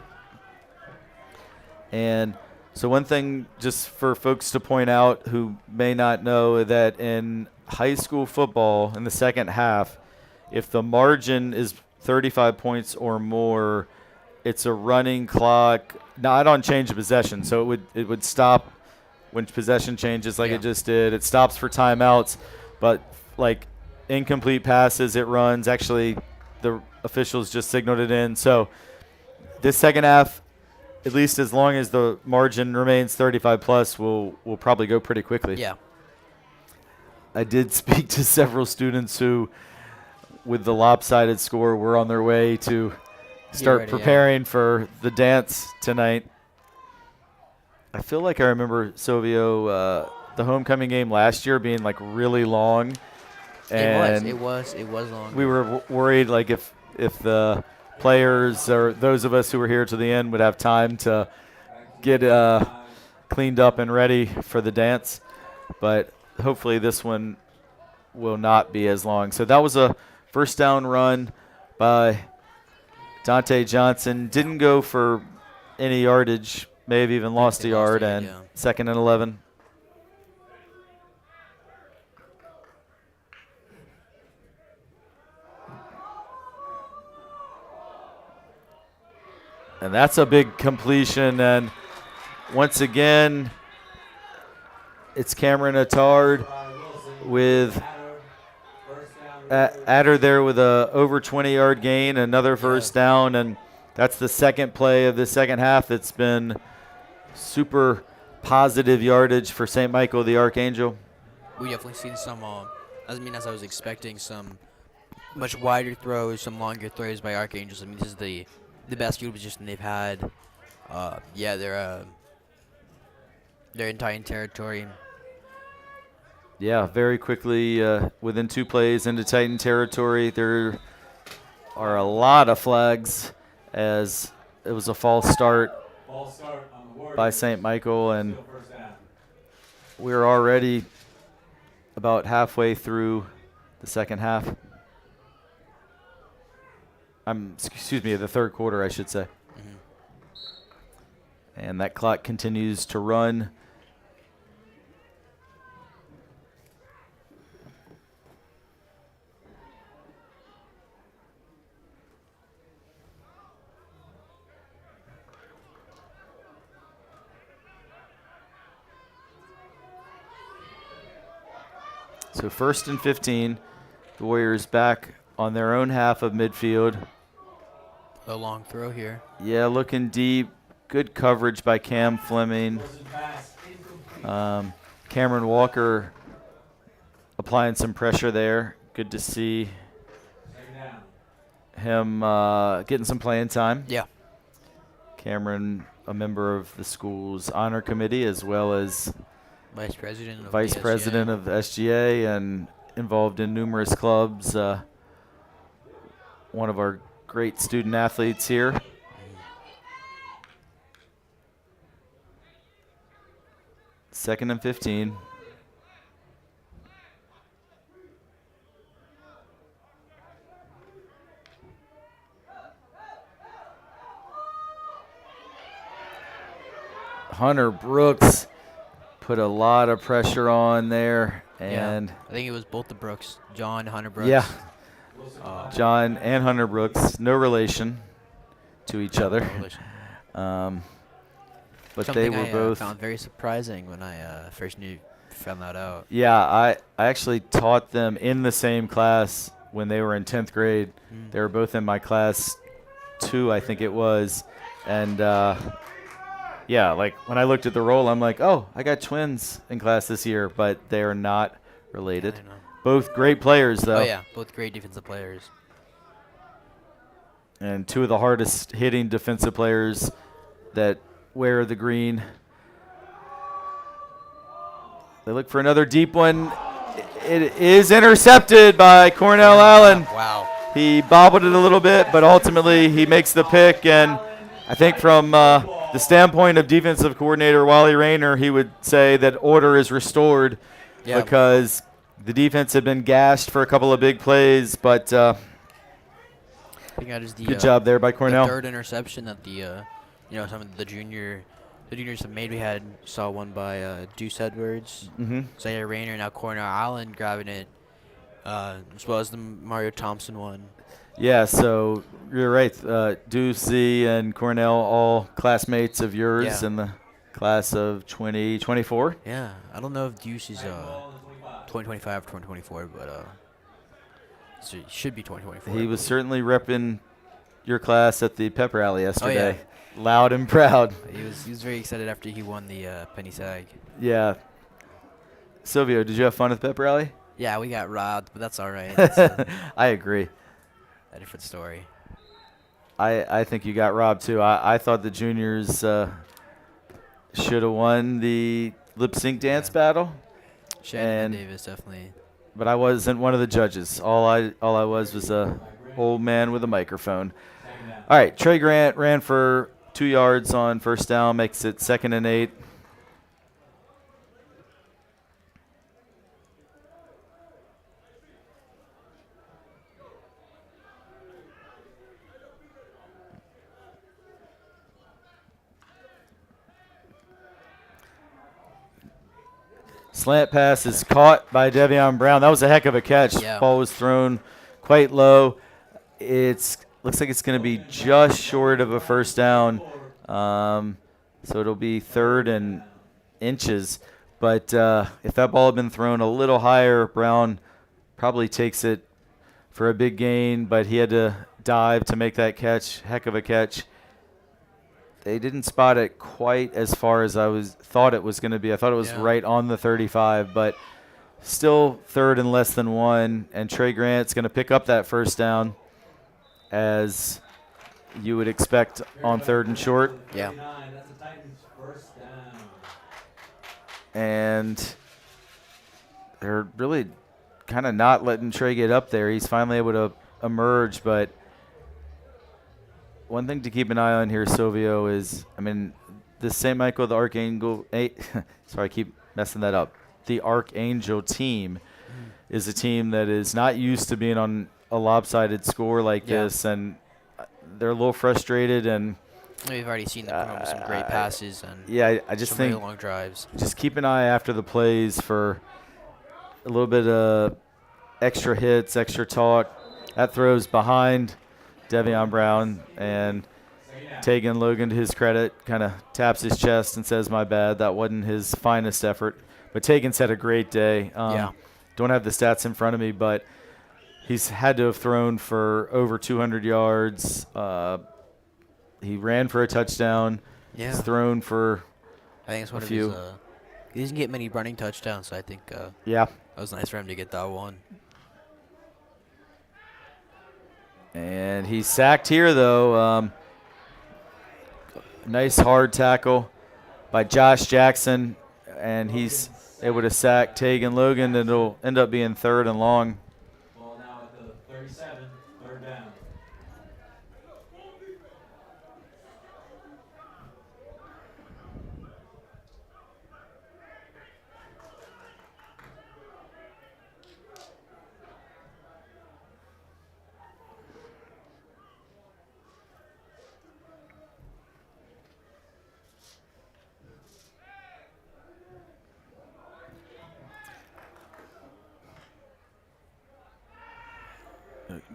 And so one thing just for folks to point out who may not know, that in high school football in the second half, if the margin is 35 points or more, it's a running clock, not on change of possession. So it would stop when possession changes like it just did. It stops for timeouts, but like incomplete passes, it runs. Actually, the officials just signaled it in. So this second half, at least as long as the margin remains 35 plus, will probably go pretty quickly. Yeah. I did speak to several students who, with the lopsided score, were on their way to start preparing for the dance tonight. I feel like I remember, Silvio, the homecoming game last year being like really long, and It was long. we were worried like if the players or those of us who were here to the end would have time to get cleaned up and ready for the dance, but hopefully this one will not be as long. So that was a first down run by Dante Johnson. Didn't go for any yardage, may have even lost a yard, and 2nd and 11. And that's a big completion, and once again, it's Cameron Attard with Adder there with a over 20-yard gain, another first down, and that's the second play of the second half that's been super positive yardage for St. Michael the Archangel. We definitely seen some, as I was expecting, some much wider throws, some longer throws by Archangels. I mean, this is the best field position they've had. They're in Titan territory. Yeah, very quickly, within 2 plays into Titan territory. There are a lot of flags as it was a false start by St. Michael, and we're already about halfway through the second half. The third quarter, I should say. And that clock continues to run. So 1st and 15, the Warriors back on their own half of midfield. A long throw here. Yeah, looking deep. Good coverage by Cam Fleming. Cameron Walker applying some pressure there. Good to see him getting some playing time. Yeah. Cameron, a member of the school's honor committee, as well as Vice president of SGA and involved in numerous clubs. One of our great student athletes here. Second and 15. Hunter Brooks put a lot of pressure on there, and I think it was both the Brooks, John, Hunter Brooks. Yeah, John and Hunter Brooks, no relation to each other. But Something they were both. found very surprising when I first found that out. Yeah, I actually taught them in the same class when they were in 10th grade. They were both in my class 2, I think it was, and yeah, like when I looked at the roll, I'm like, oh, I got twins in class this year, but they are not related. Yeah, I know. Both great players, though. Oh yeah, both great defensive players. And 2 of the hardest hitting defensive players that wear the green. They look for another deep one. It is intercepted by Cornell Allen. Wow. He bobbled it a little bit, but ultimately he makes the pick. And I think from the standpoint of defensive coordinator Wally Rayner, he would say that order is restored because the defense had been gashed for a couple of big plays, but I think that is good job there by Cornell. The third interception that some of the juniors have made. We saw one by Deuce Edwards, Zaire Rayner, now Cornell Allen grabbing it, as well as the Mario Thompson one. Yeah, so you're right. Ducey and Cornell, all classmates of yours in the class of 2024. Yeah, I don't know if Deuce is 2025 or 2024, but so it should be 2024. He was certainly repping your class at the pep rally yesterday. Loud and proud. He was very excited after he won the Penny Sag. Yeah. Silvio, did you have fun at the pep rally? Yeah, we got robbed, but that's all right. That's I agree. a different story. I think you got robbed too. I thought the juniors should have won the lip sync dance battle. Shannon Davis definitely. But I wasn't one of the judges. All I was a old man with a microphone. All right, Trey Grant ran for 2 yards on first down, makes it 2nd and 8. Slant pass is caught by Devion Brown. That was a heck of a catch. Yeah. Ball was thrown quite low. Looks like it's going to be just short of a first down. So it'll be 3rd and inches. But if that ball had been thrown a little higher, Brown probably takes it for a big gain. But he had to dive to make that catch. Heck of a catch. They didn't spot it quite as far as I thought it was going to be. I thought it was right on the 35, but still 3rd and less than 1. And Trey Grant's going to pick up that first down, as you would expect on 3rd and short. Yeah. That's the Titans' first down. And they're really kind of not letting Trey get up there. He's finally able to emerge, but one thing to keep an eye on here, Silvio, is, the St. Michael, the Archangel, sorry, I keep messing that up. The Archangel team is a team that is not used to being on a lopsided score like this, and they're a little frustrated. And we've already seen them come up with some great passes and I just some think really long drives. Just keep an eye after the plays for a little bit of extra hits, extra talk. That throws behind Devion Brown, and Tegan Logan, to his credit, kind of taps his chest and says, "My bad, that wasn't his finest effort." But Tegan's had a great day. Don't have the stats in front of me, but he's had to have thrown for over 200 yards. He ran for a touchdown. Yeah. He's thrown for I think it's one a of few. his. He doesn't get many running touchdowns, so I think that was nice for him to get that one. And he's sacked here, though. Nice hard tackle by Josh Jackson, and he's able to sack Tegan Logan, and it'll end up being 3rd and long. Ball now at the 37, 3rd down.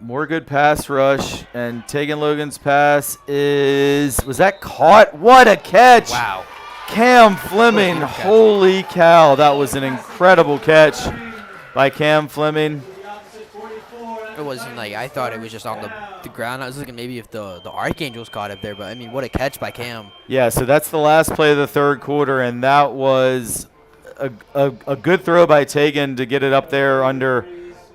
More good pass rush, and Tegan Logan's pass was that caught? What a catch! Wow. Cam Fleming, holy cow, that was an incredible catch by Cam Fleming. It wasn't like, I thought it was just on the ground. I was looking maybe if the Archangels caught it there, but what a catch by Cam. Yeah, so that's the last play of the 3rd quarter, and that was a good throw by Tegan to get it up there under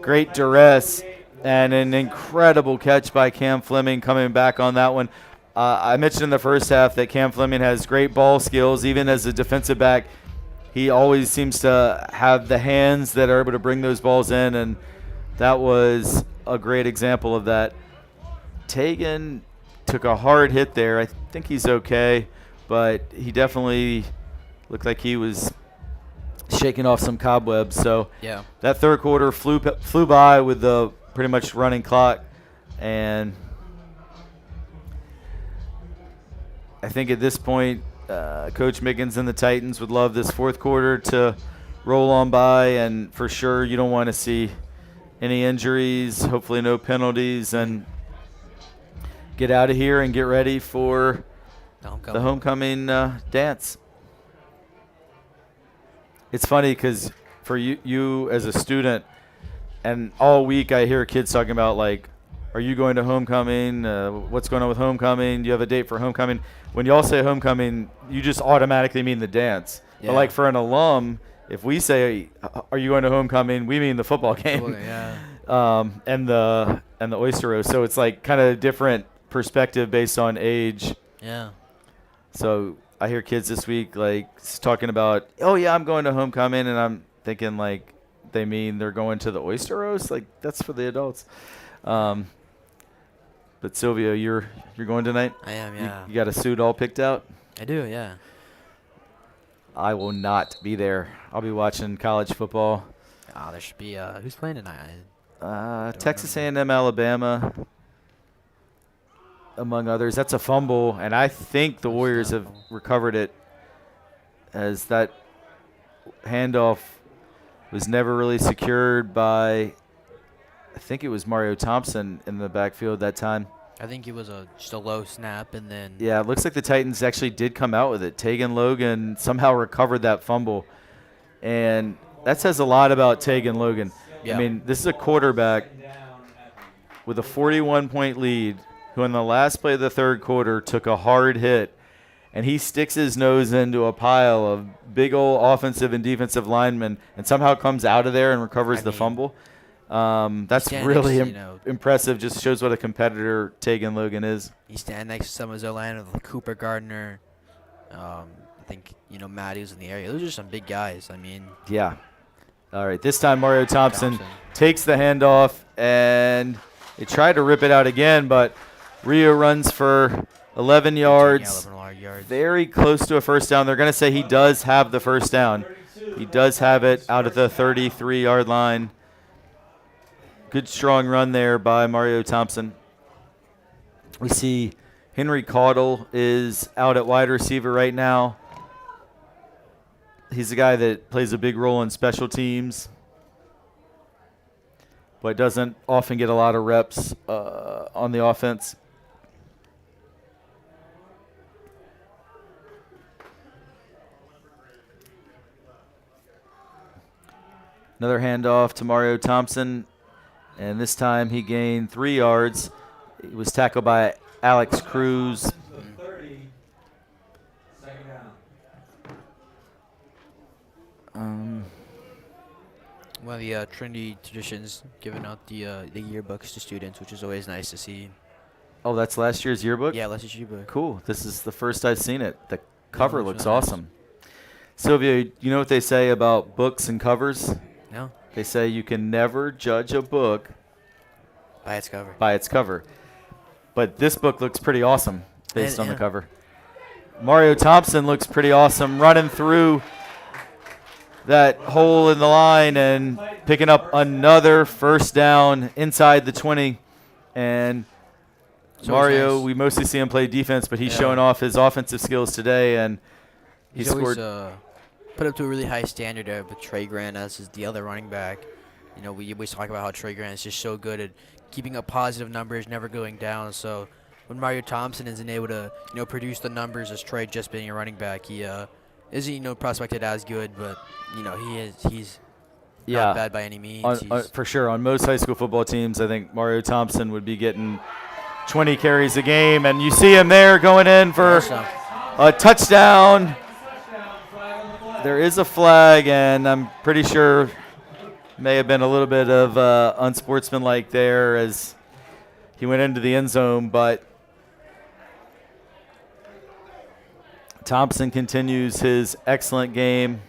great duress. And an incredible catch by Cam Fleming coming back on that one. I mentioned in the first half that Cam Fleming has great ball skills. Even as a defensive back, he always seems to have the hands that are able to bring those balls in, and that was a great example of that. Tegan took a hard hit there. I think he's okay, but he definitely looked like he was shaking off some cobwebs. So that 3rd quarter flew by with the pretty much running clock, and I think at this point Coach Miggins and the Titans would love this 4th quarter to roll on by, and for sure you don't want to see any injuries, hopefully no penalties, and get out of here and get ready for the homecoming dance. It's funny because for you as a student, and all week I hear kids talking about, like, are you going to homecoming? What's going on with homecoming? Do you have a date for homecoming? When y'all say homecoming, you just automatically mean the dance. Yeah. But, like, for an alum, if we say, are you going to homecoming, we mean the football game. And the oyster roast. So it's, like, kind of a different perspective based on age. Yeah. So I hear kids this week, like, talking about, oh, yeah, I'm going to homecoming, and I'm thinking like they mean they're going to the oyster roast. Like that's for the adults. But Silvio, you're going tonight? I am, yeah. You got a suit all picked out? I do, yeah. I will not be there. I'll be watching college football. Oh, there should be who's playing tonight? Texas A&M, Alabama, among others. That's a fumble, and I think the Warriors have recovered it, as that handoff was never really secured by, I think it was Mario Thompson in the backfield that time. I think it was just a low snap, and then Yeah, it looks like the Titans actually did come out with it. Tegan Logan somehow recovered that fumble, and that says a lot about Tegan Logan. Yeah. I mean, this is a quarterback with a 41-point lead who in the last play of the third quarter took a hard hit, and he sticks his nose into a pile of big old offensive and defensive linemen and somehow comes out of there and recovers the fumble. That's standing really next to, impressive. Just shows what a competitor Tegan Logan is. He's standing next to some of Zolan with Cooper Gardner. I think, Matty was in the area. Those are some big guys. I mean, Yeah. All right, this time Mario Thompson takes the handoff, and they tried to rip it out again, but Rio runs for 11 yards. 11 yards. Very close to a first down. They're going to say he does have the first down. He does have it out at the 33-yard line. Good strong run there by Mario Thompson. We see Henry Caudle is out at wide receiver right now. He's a guy that plays a big role in special teams, but doesn't often get a lot of reps on the offense. Another handoff to Mario Thompson, and this time he gained 3 yards. He was tackled by Alex Cruz. One of the Trinity traditions, giving out the yearbooks to students, which is always nice to see. Oh, that's last year's yearbook? Yeah, last year's yearbook. Cool. This is the first I've seen it. The cover looks really nice. awesome. Sylvia, you know what they say about books and covers? No? They say you can never judge a book By its cover. by its cover. But this book looks pretty awesome based on the Yeah. cover. Mario Thompson looks pretty awesome running through that hole in the line and picking up another first down inside the 20. And So Mario, nice. we mostly see him play defense, but he's Yeah. showing off his offensive skills today, and he He's scored. always put up to a really high standard there with Trey Grant as the other running back. We always talk about how Trey Grant is just so good at keeping up positive numbers, never going down. So when Mario Thompson isn't able to, produce the numbers as Trey just being a running back, he isn't, prospected as good, but, he's not bad by any means. For sure. On most high school football teams, I think Mario Thompson would be getting 20 carries a game, and you see him there going in for a touchdown. There is a flag, and I'm pretty sure may have been a little bit of unsportsmanlike there as he went into the end zone, but Thompson continues his excellent game.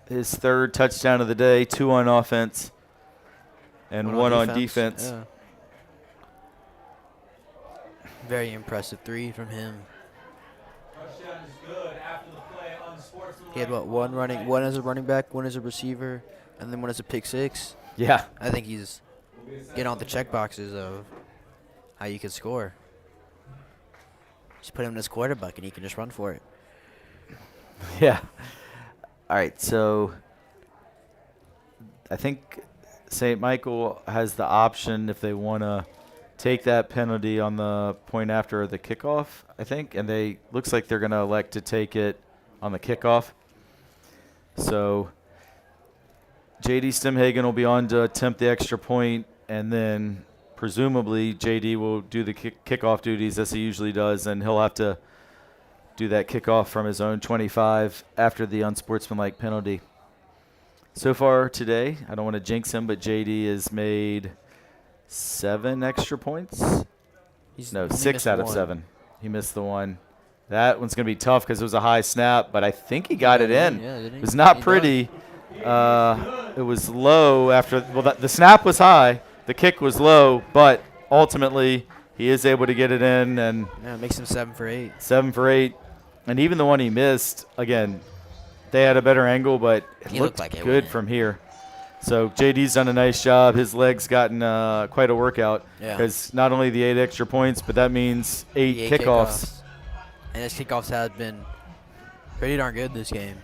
His third touchdown of the day, 2 on offense and 1 on defense. Yeah. Very impressive 3 from him. He had one as a running back, 1 as a receiver, and then 1 as a pick 6. Yeah. I think he's getting all the check boxes of how you can score. Just put him in his quarterback and he can just run for it. Yeah. All right, so I think St. Michael has the option if they want to take that penalty on the point after the kickoff, I think, and they looks like they're going to elect to take it on the kickoff. So J.D. Stimhagen will be on to attempt the extra point, and then presumably J.D. will do the kickoff duties as he usually does, and he'll have to do that kickoff from his own 25 after the unsportsmanlike penalty. So far today, I don't want to jinx him, but J.D. has made 7 extra points. He's No, only 6 missed out of 1. 7. He missed the one. That one's going to be tough because it was a high snap, but I think he got it in. Yeah, didn't he? It was not He pretty. It was low after – well, the snap was high. The kick was low, but ultimately he is able to get it in. And Yeah, it makes him 7 for 8. 7 for 8. And even the one he missed, again, they had a better angle, but it He looked looked like it good went in. from here. So JD's done a nice job. His legs gotten quite a workout Yeah. because not only the 8 extra points, but that means 8 The 8 kickoffs. And his kickoffs have been pretty darn good this game.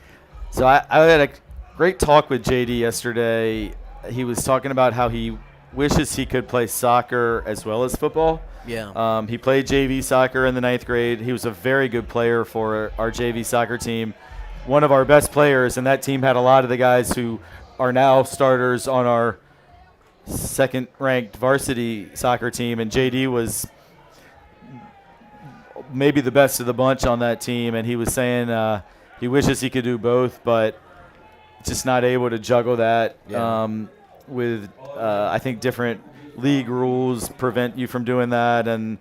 So I had a great talk with JD yesterday. He was talking about how he wishes he could play soccer as well as football. Yeah. He played JV soccer in the 9th grade. He was a very good player for our JV soccer team, one of our best players, and that team had a lot of the guys who are now starters on our second-ranked varsity soccer team, and JD was maybe the best of the bunch on that team, and he was saying he wishes he could do both, but just not able to juggle that with, I think, different league rules prevent you from doing that, and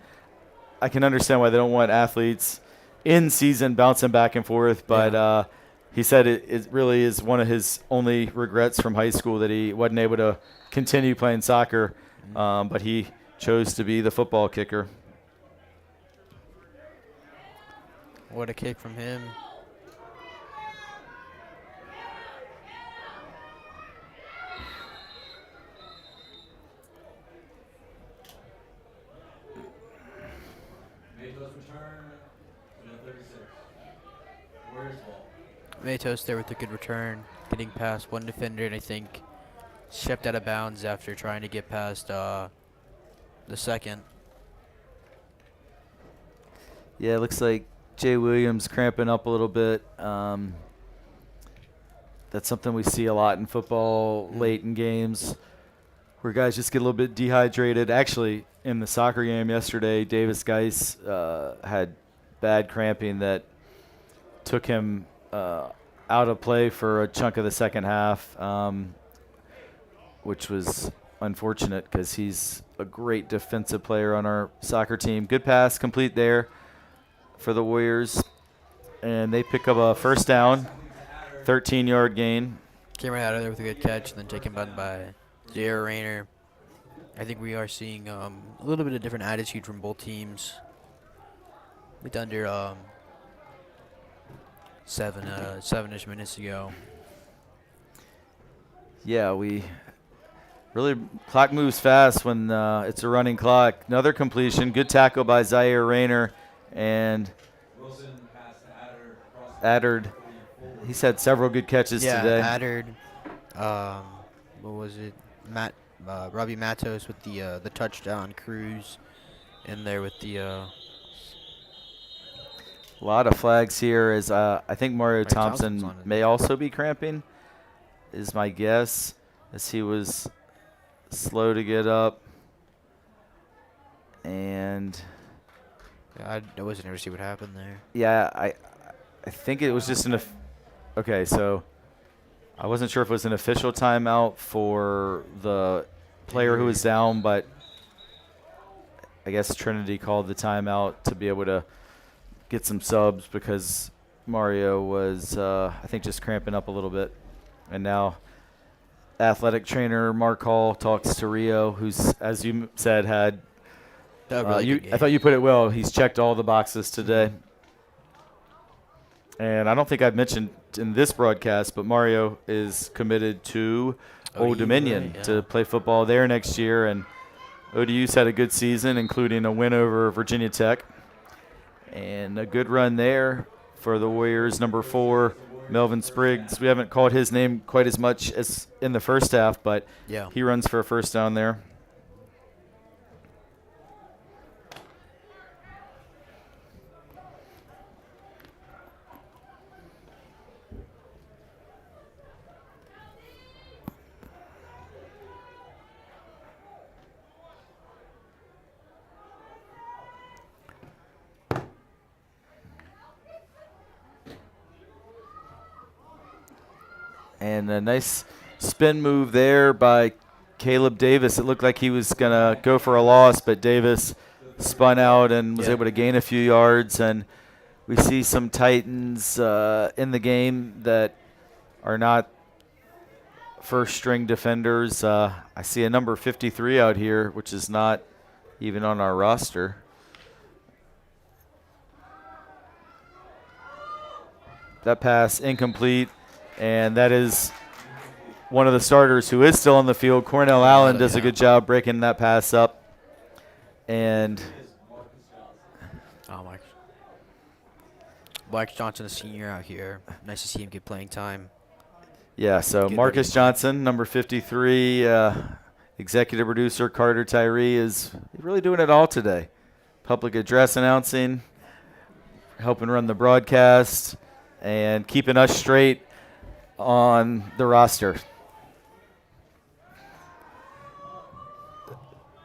I can understand why they don't want athletes in season bouncing back and forth, but he said it really is one of his only regrets from high school that he wasn't able to continue playing soccer, but he chose to be the football kicker. What a kick from him. Mato's return to the 36. Warriors ball. Matos there with a good return, getting past one defender, and I think stepped out of bounds after trying to get past the second. Yeah, it looks like Jay Williams cramping up a little bit. That's something we see a lot in football late in games where guys just get a little bit dehydrated. Actually, in the soccer game yesterday, Davis Geis had bad cramping that took him out of play for a chunk of the second half, which was unfortunate because he's a great defensive player on our soccer team. Good pass, complete there for the Warriors, and they pick up a first down, 13-yard gain. Came right out of there with a good catch and then taken by J.R. Rayner. I think we are seeing a little bit of different attitude from both teams. With under 7-ish minutes to go. Yeah, we really clock moves fast when it's a running clock. Another completion, good tackle by Zaire Rayner, and Wilson passed to Adder across Addard. He's had several good catches today. Addard. What was it? Robbie Matos with the touchdown. Cruz in there with the. A lot of flags here as I think Mario Thompson's on Thompson it. may also be cramping, is my guess, as he was slow to get up. And I wasn't able to see what happened there. yeah, I think it was just okay, so I wasn't sure if it was an official timeout for the player who was down, but I guess Trinity called the timeout to be able to get some subs because Mario was, I think, just cramping up a little bit. And now athletic trainer Mark Hall talks to Rio, who's, as you said, had I thought you put it well. He's checked all the boxes today. And I don't think I've mentioned in this broadcast, but Mario is committed to Old Dominion to play football there next year. And ODU's had a good season, including a win over Virginia Tech. And a good run there for the Warriors. Number 4, Melvin Spriggs. We haven't called his name quite as much as in the first half, but he runs for a first down there. And a nice spin move there by Caleb Davis. It looked like he was going to go for a loss, but Davis spun out and was able to gain a few yards. And we see some Titans in the game that are not first-string defenders. I see a number 53 out here, which is not even on our roster. That pass incomplete, and that is one of the starters who is still on the field. Cornell Allen does a good job breaking that pass up. And Marcus Johnson, a senior out here. Nice to see him get playing time. yeah, so Get Marcus ready. Johnson, number 53, executive producer Carter Tyree is really doing it all today. Public address announcing, helping run the broadcast, and keeping us straight on the roster.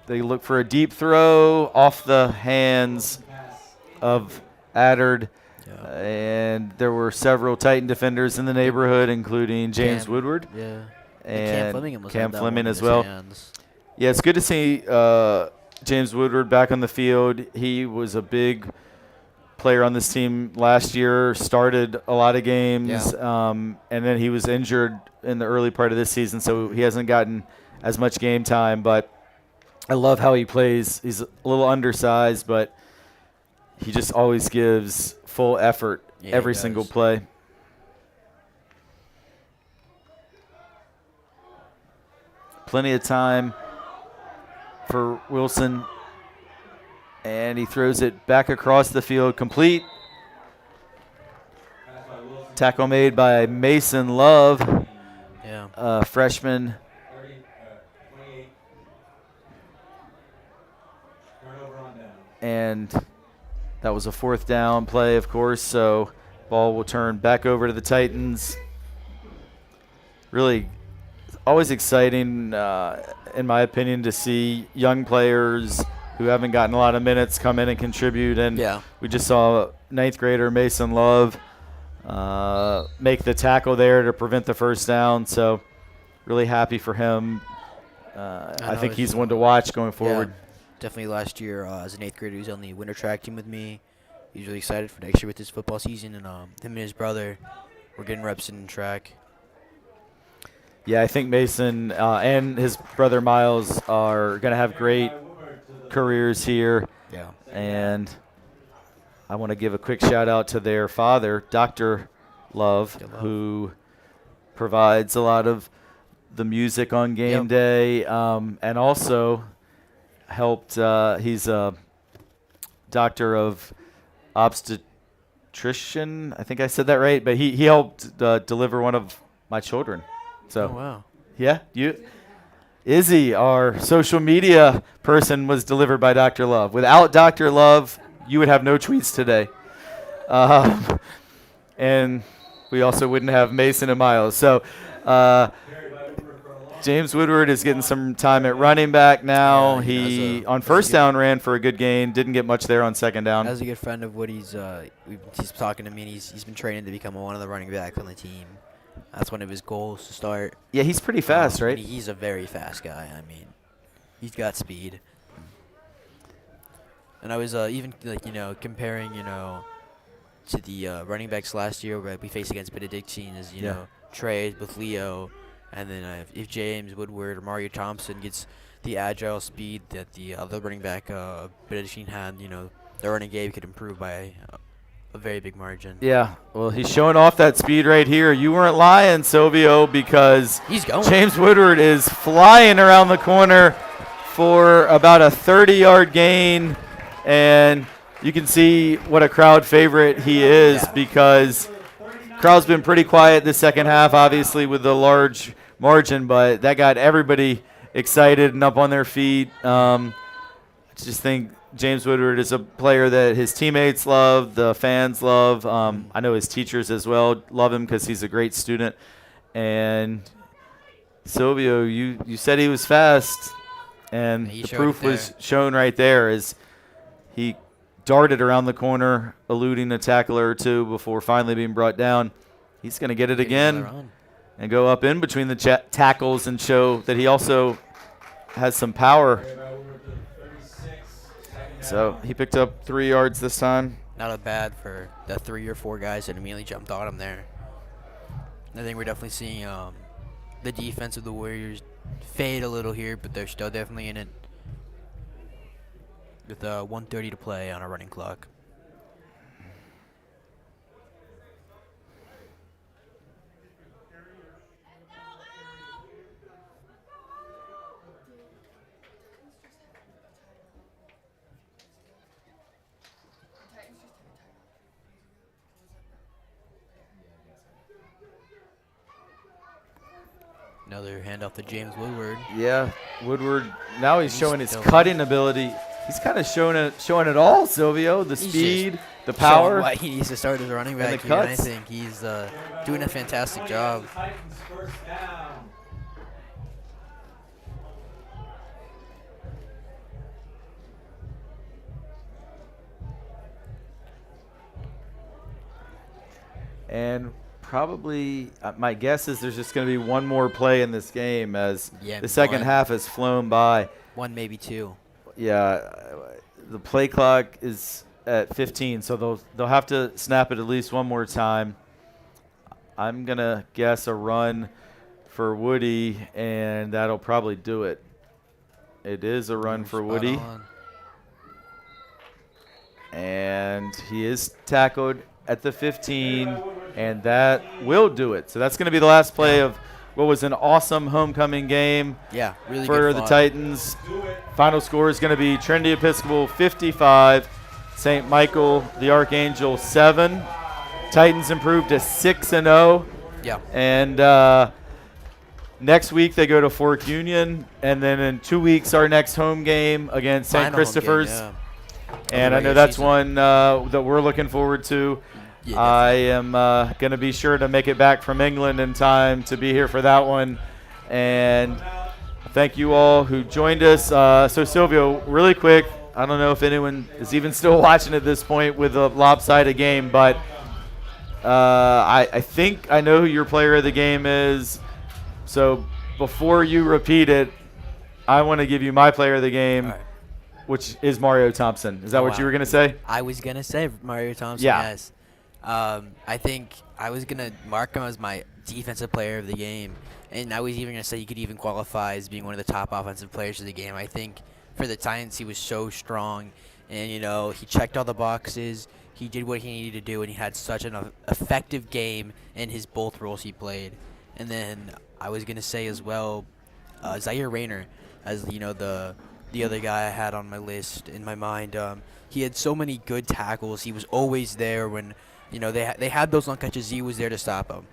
They look for a deep throw off the hands of Addard. And there were several Titan defenders in the neighborhood, including James Cam. Woodward Yeah. and Fleming Cam Fleming as well. Yeah, it's good to see James Woodward back on the field. He was a big player on this team last year, started a lot of games, and then he was injured in the early part of this season, so he hasn't gotten as much game time. But I love how he plays. He's a little undersized, but he just always gives full effort every single play. Plenty of time for Wilson, and he throws it back across the field, complete. Tackle made by Mason Love, freshman. And that was a fourth down play, of course, so ball will turn back over to the Titans. Really always exciting, in my opinion, to see young players who haven't gotten a lot of minutes come in and contribute. And we just saw ninth grader Mason Love make the tackle there to prevent the first down. So really happy for him. I think he's one to watch going forward. Yeah, definitely last year as an eighth grader, he was on the winter track team with me. He's really excited for next year with his football season, and him and his brother were getting reps in track. Yeah, I think Mason and his brother Miles are going to have great careers here. Yeah. And I want to give a quick shout out to their father, Dr. Love, who provides a lot of the music on game day, and also helped. He's a doctor of obstetrician. I think I said that right, but he helped deliver one of my children. So, wow. Yeah, Izzy, our social media person, was delivered by Dr. Love. Without Dr. Love, you would have no tweets today. And we also wouldn't have Mason and Miles. So James Woodward is getting some time at running back now. He on first down ran for a good gain, didn't get much there on second down. As a good friend of Woody's, he's talking to me, and he's been training to become one of the running backs on the team. That's one of his goals to start. Yeah, he's pretty fast, right? He's a very fast guy. I mean, he's got speed. And I was even comparing to the running backs last year where we faced against Benedictine as Trey with Leo, and then if James Woodward or Mario Thompson gets the agile speed that the other running back Benedictine had, the running game could improve by a very big margin. Yeah, well, he's showing off that speed right here. You weren't lying, Silvio, because he's going. James Woodward is flying around the corner for about a 30-yard gain, and you can see what a crowd favorite he is because crowd's been pretty quiet this second half, obviously, with the large margin, but that got everybody excited and up on their feet. I just think James Woodward is a player that his teammates love, the fans love. I know his teachers as well love him because he's a great student. And Silvio, you said he was fast, and the proof was shown right there as he darted around the corner, eluding a tackler or two before finally being brought down. He's going to get it again and go up in between the tackles and show that he also has some power. So he picked up 3 yards this time. not bad for the 3 or 4 guys that immediately jumped on him there. I think we're definitely seeing the defense of the Warriors fade a little here, but they're still definitely in it with 1:30 to play on a running clock. Another handoff to James Woodward. Yeah, Woodward. Now he's showing his still- cutting ability. He's kind of showing it all, Silvio. The He's speed, the Showing power. why he needs to start as a running back the here, and I cuts. think he's doing a fantastic job. Titans first down. And probably, my guess is there's just going to be one more play in this game as Yeah, the second one. half has flown by. 1, maybe 2. Yeah, the play clock is at 15, so they'll have to snap it at least one more time. I'm going to guess a run for Woody, and that'll probably do it. It is a run for Spot Woody. on. And he is tackled at the 15, and that will do it. So that's going to be the last play of what was an awesome homecoming game Yeah, really for good the fought. Titans. Final score is going to be Trinity Episcopal 55, St. Michael the Archangel 7. Titans improved to 6-0, Yeah. and next week they go to Fork Union, and then in 2 weeks our next home game against St. Final home game, Christopher's. yeah. And I know regular that's season. one that we're looking forward to. Yeah, I am going to be sure to make it back from England in time to be here for that one. And thank you all who joined us. So, Silvio, really quick, I don't know if anyone is even still watching at this point with a lopsided game, but I think I know who your player of the game is. So, before you repeat it, I want to give you my player of the game. All right. Which is Mario Thompson. Is that Oh, what wow. you were going to say? I was going to say Mario Thompson, Yeah. yes. I think I was going to mark him as my defensive player of the game. And I was even going to say he could even qualify as being one of the top offensive players of the game. I think for the Titans, he was so strong. And, he checked all the boxes. He did what he needed to do, and he had such an effective game in his both roles he played. And then I was going to say as well Zaire Rayner as, the other guy I had on my list in my mind. He had so many good tackles. He was always there when, they had those long catches. Z was there to stop him.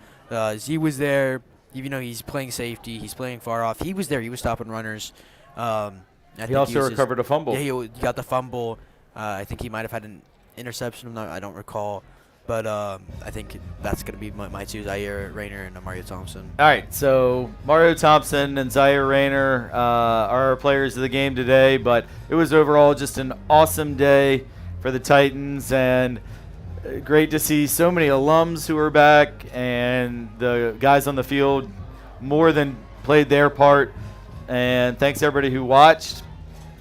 Z was there, even though he's playing safety. He's playing far off. He was there. He was stopping runners. He also recovered a fumble. Yeah, he got the fumble. I think he might have had an interception. I don't recall. But I think that's going to be my two, Zaire Rayner and Mario Thompson. All right, so Mario Thompson and Zaire Rayner are our players of the game today, but it was overall just an awesome day for the Titans, and great to see so many alums who are back, and the guys on the field more than played their part. And thanks everybody who watched.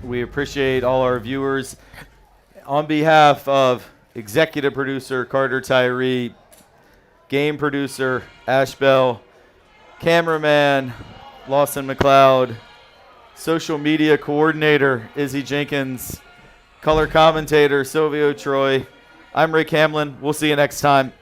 We appreciate all our viewers. On behalf of executive producer Carter Tyree, game producer Ash Bell, cameraman Lawson McLeod, social media coordinator Izzy Jenkins, color commentator Silvio Troy, I'm Rick Hamlin. We'll see you next time.